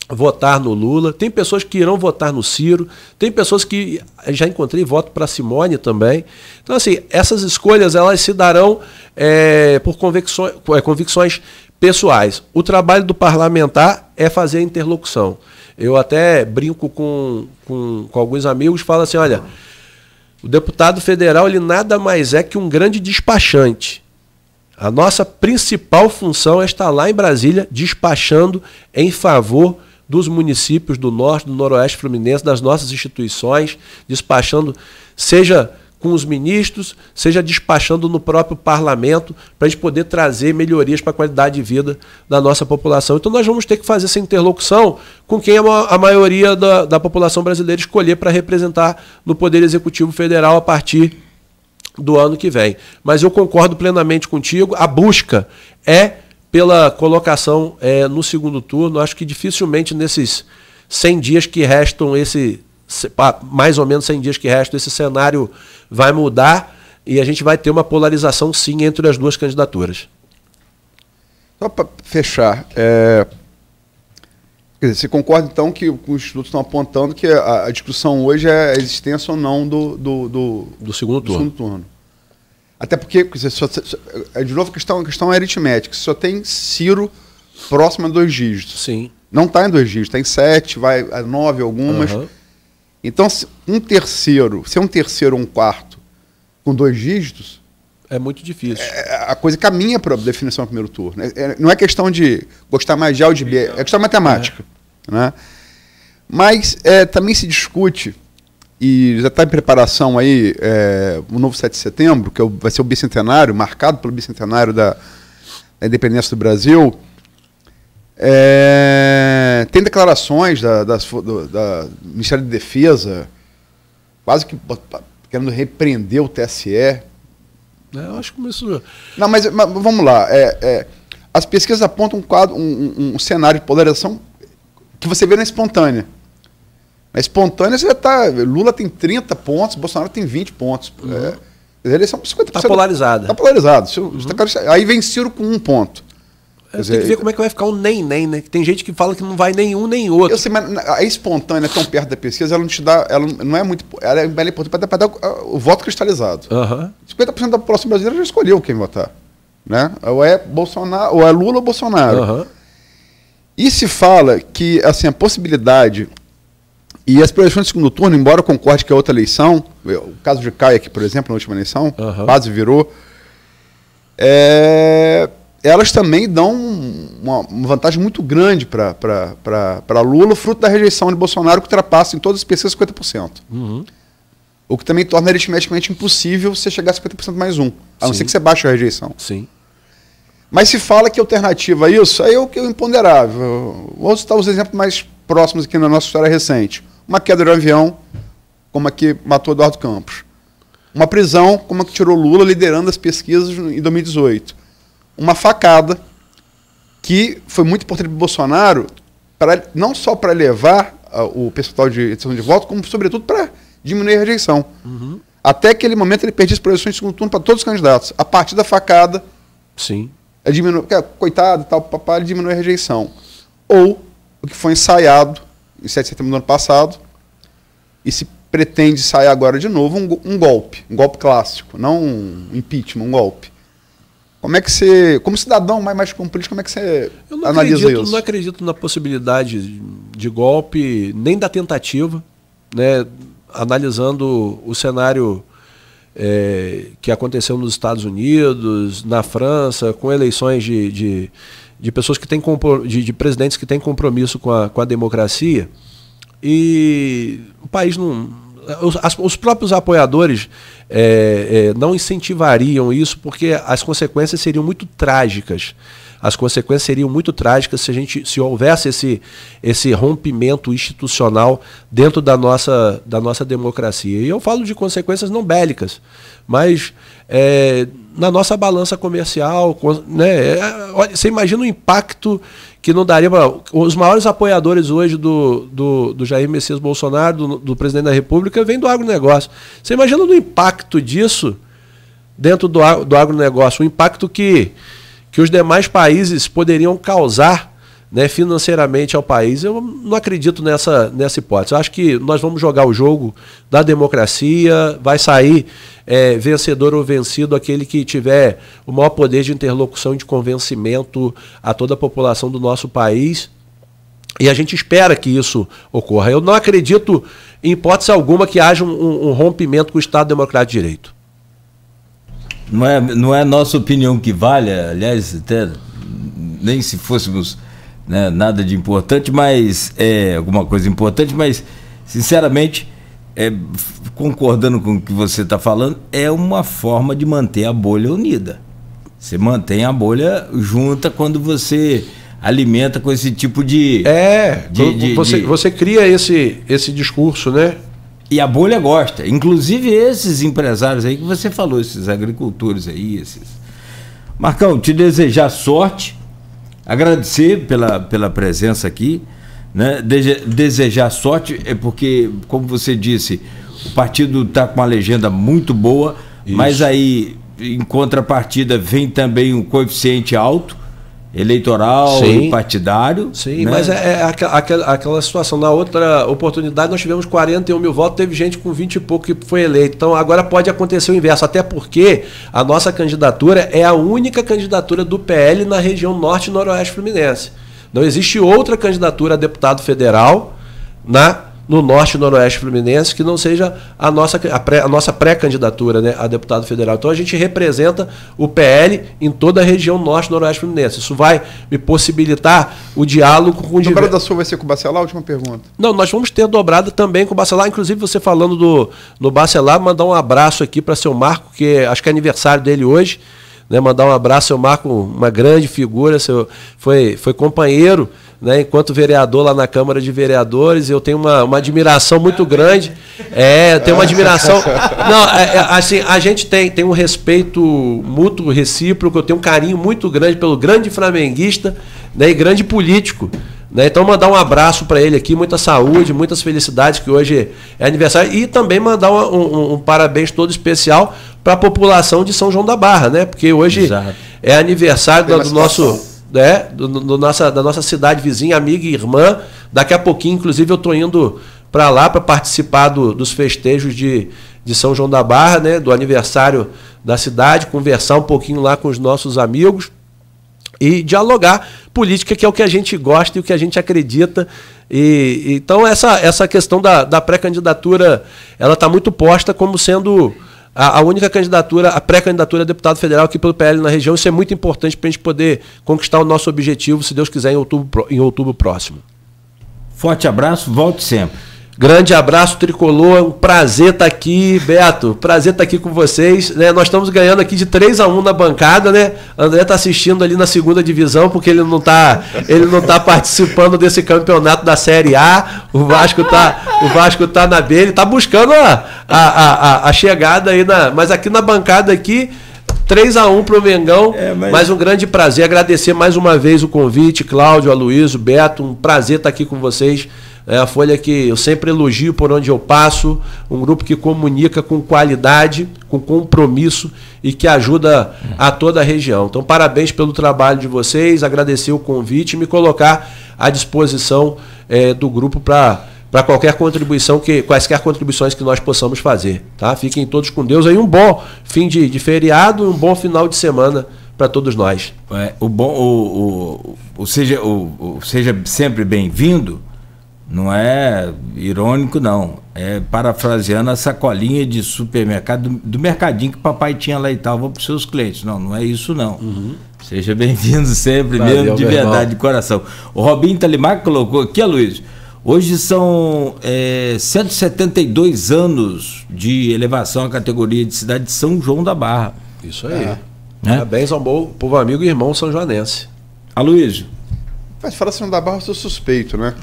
S2: votar no Lula, tem pessoas que irão votar no Ciro, tem pessoas que já encontrei voto para Simone também. Então, assim, essas escolhas elas se darão por convicções pessoais. O trabalho do parlamentar é fazer a interlocução. Eu até brinco com alguns amigos, falo assim, olha, o deputado federal ele nada mais é que um grande despachante. A nossa principal função é estar lá em Brasília despachando em favor dos municípios do Norte, do Noroeste Fluminense, das nossas instituições, despachando, seja com os ministros, seja despachando no próprio parlamento, para a gente poder trazer melhorias para a qualidade de vida da nossa população. Então nós vamos ter que fazer essa interlocução com quem a maioria da população brasileira escolher para representar no Poder Executivo Federal a partir do ano que vem. Mas eu concordo plenamente contigo, a busca é pela colocação no segundo turno. Acho que dificilmente nesses 100 dias que restam, mais ou menos 100 dias que restam, esse cenário vai mudar e a gente vai ter uma polarização sim entre as duas candidaturas.
S3: Só para fechar, quer dizer, você concorda então que os institutos estão apontando que a discussão hoje é a existência ou não do segundo turno? Até porque, quer dizer, de novo, a questão aritmética. Você só tem Ciro próximo a 2 dígitos.
S2: Sim.
S3: Não está em 2 dígitos, está em 7, vai a 9 algumas.
S2: Uhum.
S3: Então, se um terceiro ou um quarto com 2 dígitos...
S2: É muito difícil.
S3: A coisa caminha para a definição do primeiro turno. Não é questão de gostar mais de A ou de B, é questão matemática. Né? Mas também se discute, e já está em preparação aí o novo 7 de setembro, que vai ser o bicentenário, marcado pelo bicentenário da independência do Brasil. Tem declarações do Ministério da Defesa, quase que querendo repreender o TSE.
S2: Eu acho que isso...
S3: Não, mas vamos lá. As pesquisas apontam um cenário de polarização que você vê na espontânea. Na espontânea, você já tá. Lula tem 30 pontos, Bolsonaro tem 20 pontos. Eles são 50%.
S2: Está polarizada.
S3: Está polarizado. Aí vem Ciro com 1 ponto.
S2: Tem que ver como é que vai ficar o nem, né? Tem gente que fala que não vai nenhum nem outro.
S3: Eu sei, mas a espontânea, tão perto da pesquisa, ela não te dá. Ela não é muito. Ela é importante para dar o voto cristalizado. 50% da população brasileira já escolheu quem votar. Né? Ou é Bolsonaro, ou é Lula ou Bolsonaro. E se fala que assim, a possibilidade. E as projeções de segundo turno, embora eu concorde que é outra eleição, o caso de Caio aqui, por exemplo, na última eleição, quase virou, elas também dão uma vantagem muito grande para Lula, fruto da rejeição de Bolsonaro, que ultrapassa em todas as pesquisas 50%. O que também torna aritmeticamente impossível você chegar a 50% mais 1, a não ser que você baixe a rejeição.
S2: Sim.
S3: Mas se fala que a alternativa a isso é o que é imponderável. Vou citar os exemplos mais próximos aqui na nossa história recente. Uma queda de um avião, como a que matou Eduardo Campos. Uma prisão, como a que tirou Lula liderando as pesquisas em 2018. Uma facada, que foi muito importante para o Bolsonaro, não só para elevar o percentual de decisão de voto, como, sobretudo, para diminuir a rejeição. Até aquele momento ele perdia as projeções de segundo turno para todos os candidatos. A partir da facada, coitado, tal, papai, ele diminui a rejeição. Ou o que foi ensaiado em 7 de setembro do ano passado, e se pretende ensaiar agora de novo um golpe clássico, não um impeachment, um golpe. Como é que você, como cidadão mais como político, como é que você analisa isso? Eu
S2: não acredito na possibilidade de golpe, nem da tentativa, né? Analisando o cenário que aconteceu nos Estados Unidos, na França, com eleições de pessoas que têm de presidentes que têm compromisso com a democracia, e o país não... Os próprios apoiadores não incentivariam isso, porque as consequências seriam muito trágicas. As consequências seriam muito trágicas se houvesse esse rompimento institucional dentro da nossa democracia. E eu falo de consequências não bélicas, mas na nossa balança comercial, né? Você imagina o impacto que não daria para... Os maiores apoiadores hoje do Jair Messias Bolsonaro, do presidente da República, vêm do agronegócio. Você imagina o impacto disso dentro do agronegócio, o impacto que os demais países poderiam causar, né, financeiramente ao país. Eu não acredito nessa hipótese. Eu acho que nós vamos jogar o jogo da democracia, vai sair vencedor ou vencido aquele que tiver o maior poder de interlocução e de convencimento a toda a população do nosso país. E a gente espera que isso ocorra. Eu não acredito, em hipótese alguma, que haja um rompimento com o Estado Democrático de Direito.
S1: Não é nossa opinião que vale, aliás, até nem se fôssemos, né, nada de importante, mas alguma coisa importante, mas sinceramente, concordando com o que você está falando, é uma forma de manter a bolha unida. Você mantém a bolha junta quando você alimenta com esse tipo de...
S2: Você cria esse discurso, né?
S1: E a bolha gosta, inclusive esses empresários aí que você falou, esses agricultores aí, Marcão, te desejar sorte, agradecer pela presença aqui, né? Desejar sorte, porque, como você disse, o partido está com uma legenda muito boa, mas aí, em contrapartida, vem também um coeficiente alto, eleitoral e partidário.
S2: Sim, né? Mas aquela situação. Na outra oportunidade nós tivemos 41 mil votos, teve gente com 20 e pouco que foi eleito. Então agora pode acontecer o inverso, até porque a nossa candidatura é a única candidatura do PL na região norte e noroeste fluminense. Não existe outra candidatura a deputado federal no norte e noroeste fluminense que não seja a nossa pré-candidatura, né, a deputado federal. Então a gente representa o PL em toda a região norte e noroeste fluminense. Isso vai me possibilitar o diálogo com o
S3: dobrada da sua vai ser com o Bacelar? Última pergunta.
S2: Não, nós vamos ter dobrada também com o Bacelar. Inclusive, você falando do Bacelar, mandar um abraço aqui para seu Marco, que acho que é aniversário dele hoje, né, mandar um abraço ao Marco, uma grande figura, foi companheiro, né, enquanto vereador lá na Câmara de Vereadores. Eu tenho uma admiração muito grande. Eu tenho uma admiração. Não, assim, a gente tem um respeito mútuo, recíproco. Eu tenho um carinho muito grande pelo grande flamenguista, né, e grande político. Né? Então, mandar um abraço para ele aqui, muita saúde, muitas felicidades, que hoje é aniversário, e também mandar um parabéns todo especial para a população de São João da Barra, né? Porque hoje é aniversário do nosso, da nossa cidade vizinha, amiga e irmã. Daqui a pouquinho, inclusive, eu estou indo para lá para participar dos festejos de São João da Barra, né? Do aniversário da cidade, conversar um pouquinho lá com os nossos amigos e dialogar política, que é o que a gente gosta e o que a gente acredita. Então essa questão da pré-candidatura, ela está muito posta como sendo a única candidatura, a pré-candidatura a deputado federal aqui pelo PL na região. Isso é muito importante para a gente poder conquistar o nosso objetivo, se Deus quiser, em outubro próximo.
S1: Forte abraço, volte sempre.
S2: Grande abraço, Tricolor, um prazer estar aqui, Beto, prazer estar aqui com vocês, né? Nós estamos ganhando aqui de 3-1 na bancada, né? André está assistindo ali na 2ª divisão, porque ele não tá participando desse campeonato da Série A. O Vasco tá na B, ele tá buscando a chegada aí, mas aqui na bancada aqui, 3-1 pro Mengão, mas um grande prazer, agradecer mais uma vez o convite, Cláudio, Aloysio, Beto, um prazer estar aqui com vocês. É a Folha que eu sempre elogio por onde eu passo, um grupo que comunica com qualidade, com compromisso e que ajuda a toda a região. Então, parabéns pelo trabalho de vocês, agradecer o convite e me colocar à disposição do grupo para quaisquer contribuições que nós possamos fazer. Tá? Fiquem todos com Deus aí, um bom fim de feriado e um bom final de semana para todos nós.
S1: Seja sempre bem-vindo. Não é irônico, não. É parafraseando a sacolinha de supermercado, do mercadinho que o papai tinha lá e tal, vou para os seus clientes. Não é isso, não. Uhum. Seja bem-vindo sempre, valeu, mesmo, de verdade, irmão. De coração. O Robinho Talimac colocou aqui, Aloysio, hoje são 172 anos de elevação à categoria de cidade de São João da Barra.
S2: Isso aí. Parabéns ao bom povo amigo e irmão são joanense.
S1: Aloysio.
S3: Mas fala São João da Barra, eu sou suspeito, né?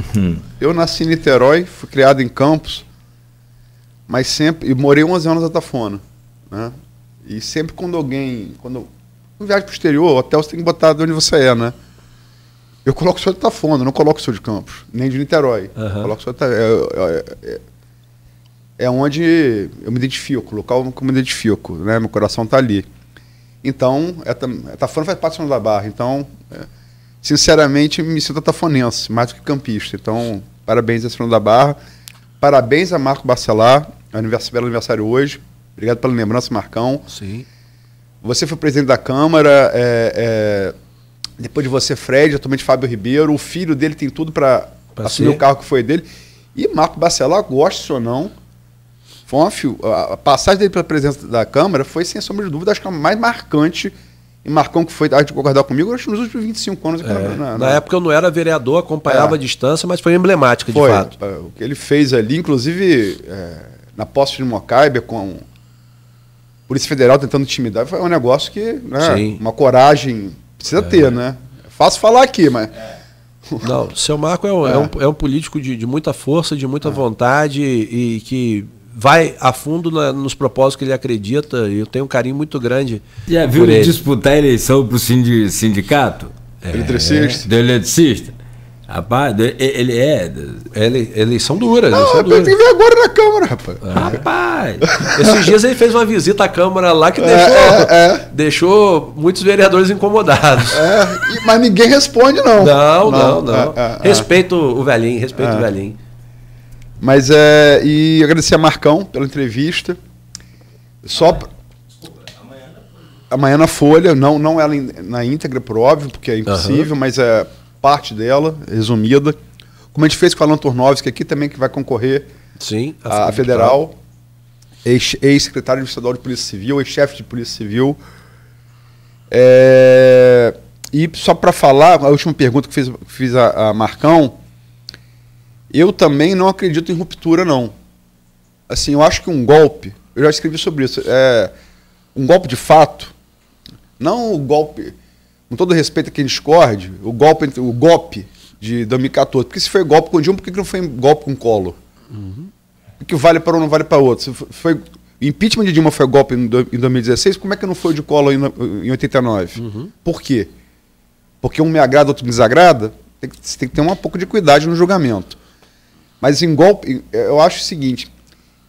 S3: Eu nasci em Niterói, fui criado em Campos, mas sempre... E morei 11 anos na Tafona, né? E sempre quando eu viajo para o exterior, o hotel você tem que botar de onde você é, né? Eu coloco o seu de Tafona, não coloco o seu de Campos, nem de Niterói. Coloco o seu de é onde eu me identifico, o local que eu me identifico, né? Meu coração está ali. Então, Tafona faz parte do São João da Barra, então... Sinceramente, me sinto tafonense, mais do que campista. Então, parabéns a São João da Barra. Parabéns a Marco Bacelar, belo aniversário hoje. Obrigado pela lembrança, Marcão.
S2: Sim.
S3: Você foi presidente da Câmara. Depois de você, Fred, atualmente Fábio Ribeiro. O filho dele tem tudo para assumir o cargo que foi dele. E Marco Bacelar, goste ou não, a passagem dele pela presidência da Câmara foi, sem sombra de dúvida, acho que a mais marcante. E Marcão, que foi, a de concordar comigo, acho que nos últimos 25 anos.
S2: Na época eu não era vereador, acompanhava a distância, mas foi emblemática, de fato.
S3: O que ele fez ali, inclusive, na posse de Mocaibe, com a Polícia Federal tentando intimidar, foi um negócio que, né, uma coragem precisa ter, né? É fácil falar aqui, mas...
S2: Não, o seu Marco é um político de muita força, de muita vontade e que... vai a fundo nos propósitos que ele acredita, e eu tenho um carinho muito grande.
S1: Já viu ele disputar a eleição para o sindicato?
S3: Eletricista?
S1: Do eletricista. Rapaz, ele é...
S2: Eleição dura.
S3: Não, tem que ver agora na Câmara, rapaz.
S1: Rapaz!
S2: Esses dias ele fez uma visita à Câmara lá que deixou muitos vereadores incomodados.
S3: Mas ninguém responde, não.
S2: Não. Respeito o velhinho, o velhinho.
S3: Mas e agradecer a Marcão pela entrevista. Amanhã na Folha, não ela na íntegra, por óbvio, porque é impossível, mas é parte dela, resumida. Como a gente fez com a Alan Turnovski aqui também, que vai concorrer à Federal. Ex-secretário estadual de Polícia Civil, ex-chefe de Polícia Civil. E só para falar, a última pergunta que fiz a Marcão, eu também não acredito em ruptura, não. Assim, eu acho que um golpe, eu já escrevi sobre isso, um golpe de fato, Não o golpe, com todo respeito a quem discorde, o golpe de 2014. Porque se foi golpe com Dilma, por que não foi golpe com Collor? O que vale para um não vale para outro? O impeachment de Dilma foi golpe em 2016, como é que não foi o de Collor em 89? Por quê? Porque um me agrada, outro me desagrada? Você tem que ter um pouco de cuidado no julgamento. Mas em golpe, eu acho o seguinte,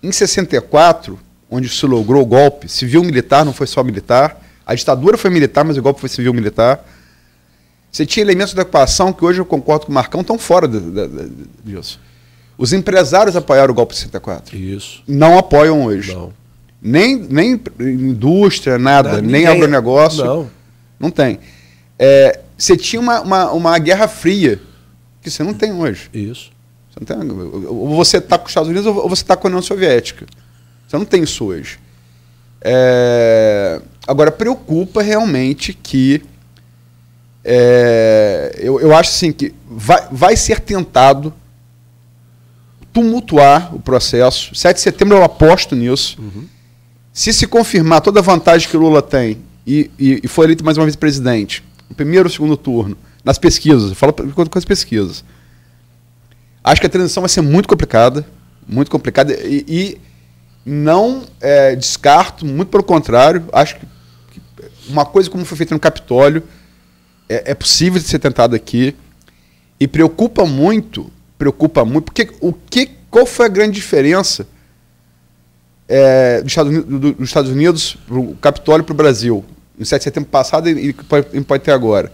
S3: em 64, onde se logrou o golpe, civil-militar, não foi só militar, a ditadura foi militar, mas o golpe foi civil-militar, você tinha elementos da equação que hoje eu concordo com o Marcão, estão fora disso. Os empresários apoiaram o golpe de 64.
S2: Isso.
S3: Não apoiam hoje.
S2: Não.
S3: Nem indústria, nada, nem agronegócio.
S2: Não.
S3: Não tem. Você tinha uma guerra fria, que você não tem hoje.
S2: Isso.
S3: Você não tem, ou você está com os Estados Unidos ou você está com a União Soviética. Você não tem isso hoje. Agora, preocupa realmente que eu acho assim que vai ser tentado tumultuar o processo. 7 de setembro eu aposto nisso. Se confirmar toda a vantagem que o Lula tem e for eleito mais uma vez presidente, no primeiro ou segundo turno, nas pesquisas, eu falo com as pesquisas, acho que a transição vai ser muito complicada e não descarto, muito pelo contrário, acho que uma coisa como foi feita no Capitólio é possível de ser tentado aqui e preocupa muito, porque qual foi a grande diferença dos Estados Unidos para o Capitólio para o Brasil, em 7 de setembro passado e pode ter agora?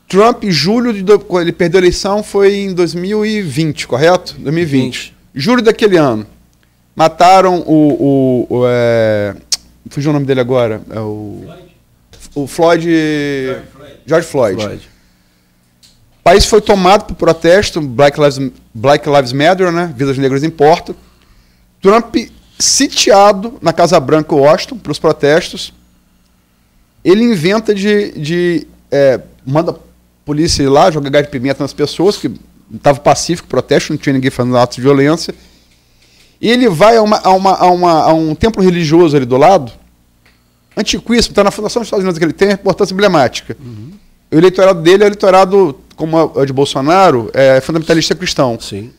S3: Trump, em julho, quando ele perdeu a eleição, foi em 2020, correto? 2020. Julho daquele ano. Mataram fugiu o nome dele agora. O Floyd. George Floyd. O país foi tomado por protesto, Black Lives Matter, né? Vidas negras importam. Trump sitiado na Casa Branca, Washington, pelos protestos. Ele inventa manda a polícia ir lá, joga gás de pimenta nas pessoas, que estava pacífico, protesto, não tinha ninguém fazendo atos de violência. E ele vai a um templo religioso ali do lado, antiquíssimo, está na fundação dos Estados Unidos, que ele tem importância emblemática. O eleitorado dele é eleitorado, como é o de Bolsonaro, fundamentalista cristão.
S2: Sim.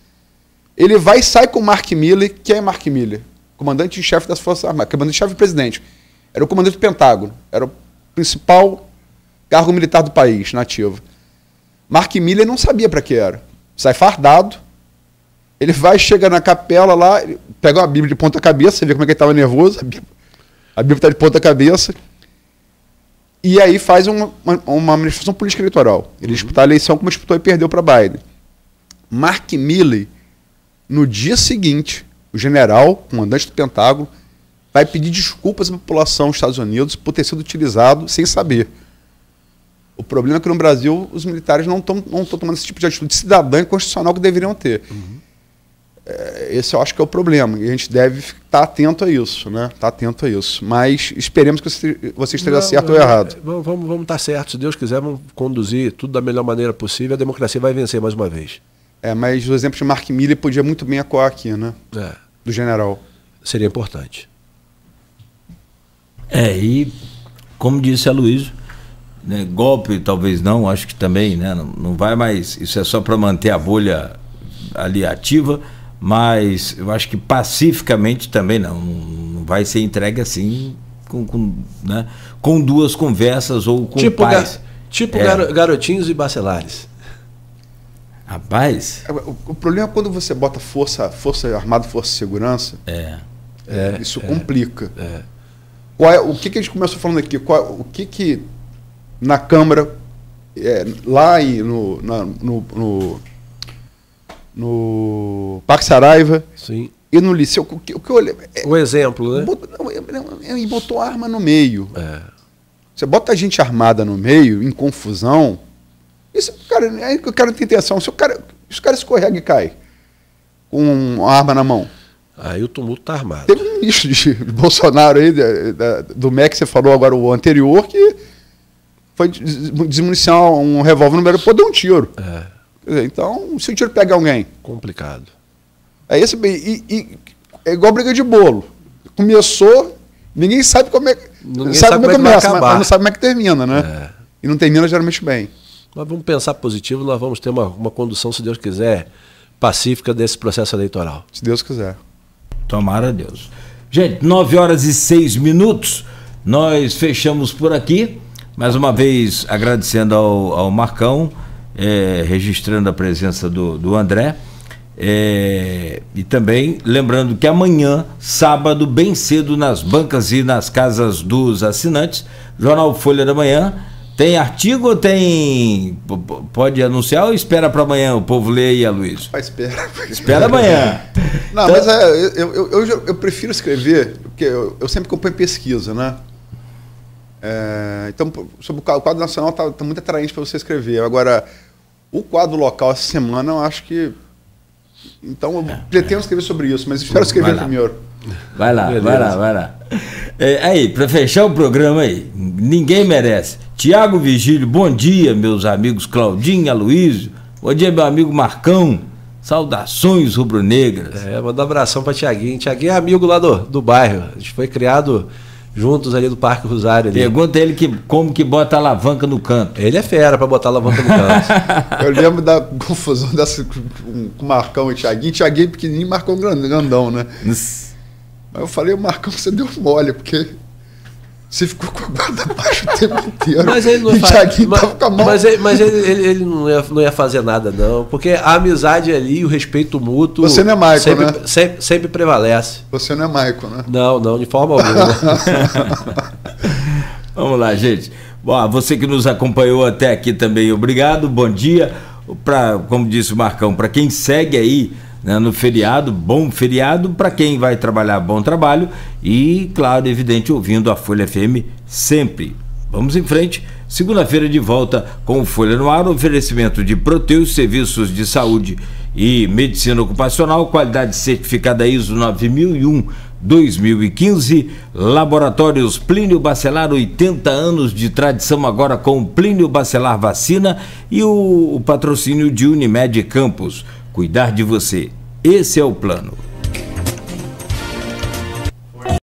S3: Ele vai e sai com o Mark Milley. Quem é Mark Milley? Comandante-chefe das Forças Armadas, comandante-chefe do presidente. Era o comandante do Pentágono, era o principal cargo militar do país, nativo. Mark Milley não sabia para que era. Sai fardado, ele vai, chega na capela lá, pega uma Bíblia de ponta cabeça, você vê como é que ele estava nervoso, a Bíblia está de ponta cabeça, e aí faz uma manifestação política eleitoral. Ele disputou a eleição como disputou e perdeu para Biden. Mark Milley, no dia seguinte, o general, comandante do Pentágono, vai pedir desculpas à população dos Estados Unidos por ter sido utilizado sem saber. O problema é que no Brasil os militares não estão tomando esse tipo de atitude cidadã e constitucional que deveriam ter. Esse eu acho que é o problema. E a gente deve estar atento a isso, né? Estar atento a isso. Mas esperemos que você esteja certo ou errado.
S2: Vamos estar certo. Se Deus quiser, vamos conduzir tudo da melhor maneira possível. A democracia vai vencer mais uma vez.
S3: Mas o exemplo de Mark Milley podia muito bem ecoar aqui, né? Do general.
S2: Seria importante.
S1: E como disse a Luísa, né, golpe talvez não, acho que também, né, não vai mais, isso é só para manter a bolha ali ativa, mas eu acho que pacificamente também não vai ser entregue assim com duas conversas ou com paz.
S2: Garotinhos e bacelares.
S1: Rapaz,
S3: o problema é quando você bota força armada, força de segurança, isso complica. O que a gente começou falando aqui? O que na Câmara, lá no Parque Saraiva,
S2: sim,
S3: e no Liceu, o que eu olhei...
S2: O exemplo, né?
S3: E botou arma no meio. Você bota a gente armada no meio, em confusão, isso, cara, aí que o cara tem intenção. Se o cara escorrega e cai com uma arma na mão,
S2: aí o tumulto está armado.
S3: Teve um ministro de Bolsonaro aí, do MEC, que você falou agora, o anterior, que foi desmuniciar um revólver no meio, pô, deu um tiro. Quer dizer, então, se o tiro pega alguém...
S2: Complicado.
S3: É esse, é igual briga de bolo. Começou, ninguém sabe como é...
S2: Ninguém
S3: sabe como é que começa,
S2: vai
S3: mas não sabe como é que termina, né? E não termina geralmente bem.
S2: Nós vamos pensar positivo, nós vamos ter uma condução, se Deus quiser, pacífica desse processo eleitoral.
S3: Se Deus quiser.
S1: Tomara Deus. Gente, 9h06. Nós fechamos por aqui. Mais uma vez agradecendo ao Marcão, registrando a presença do André. E também lembrando que amanhã, sábado, bem cedo, nas bancas e nas casas dos assinantes, Jornal Folha da Manhã. Tem artigo ou tem. Pode anunciar ou espera para amanhã o povo ler aí, Aloysio?
S3: Espera.
S1: Espera amanhã.
S3: Não, então, mas eu prefiro escrever, porque eu sempre acompanho pesquisa, né? Então, sobre o quadro nacional tá muito atraente para você escrever. Agora, o quadro local essa semana, eu acho que. Então, eu pretendo escrever sobre isso, mas espero escrever primeiro.
S1: Vai lá. Aí, para fechar o programa aí, ninguém merece. Tiago Vigílio, bom dia, meus amigos Claudinho, Aloysio. Bom dia, meu amigo Marcão. Saudações rubro-negras.
S2: Manda um abração para Tiaguinho. Tiaguinho é amigo lá do bairro. A gente foi criado juntos ali do Parque Rosário. Ali.
S1: Pergunta ele como que bota a alavanca no canto.
S2: Ele é fera para botar a alavanca no canto.
S3: Eu lembro da confusão dessa com o Marcão e o Tiaguinho. Tiaguinho pequenininho, Marcão grandão, né? Mas eu falei, o Marcão, você deu mole, porque você ficou com a guarda abaixo o tempo inteiro.
S2: Mas ele não
S3: tava com a mão.
S2: Mas ele não ia fazer nada, não. Porque a amizade ali, o respeito mútuo.
S3: Você não é Michael, né?
S2: Sempre prevalece.
S3: Você não é Michael, né?
S2: Não, de forma alguma.
S1: Vamos lá, gente. Bom, você que nos acompanhou até aqui também, obrigado, bom dia. Como disse o Marcão, para quem segue aí, né, no feriado, bom feriado, para quem vai trabalhar, bom trabalho e, claro, evidente, ouvindo a Folha FM sempre. Vamos em frente, segunda-feira de volta com o Folha no Ar, oferecimento de Proteus, serviços de saúde e medicina ocupacional, qualidade certificada ISO 9001-2015, Laboratórios Plínio Bacelar, 80 anos de tradição agora com Plínio Bacelar Vacina e o patrocínio de Unimed Campos. Cuidar de você. Esse é o plano.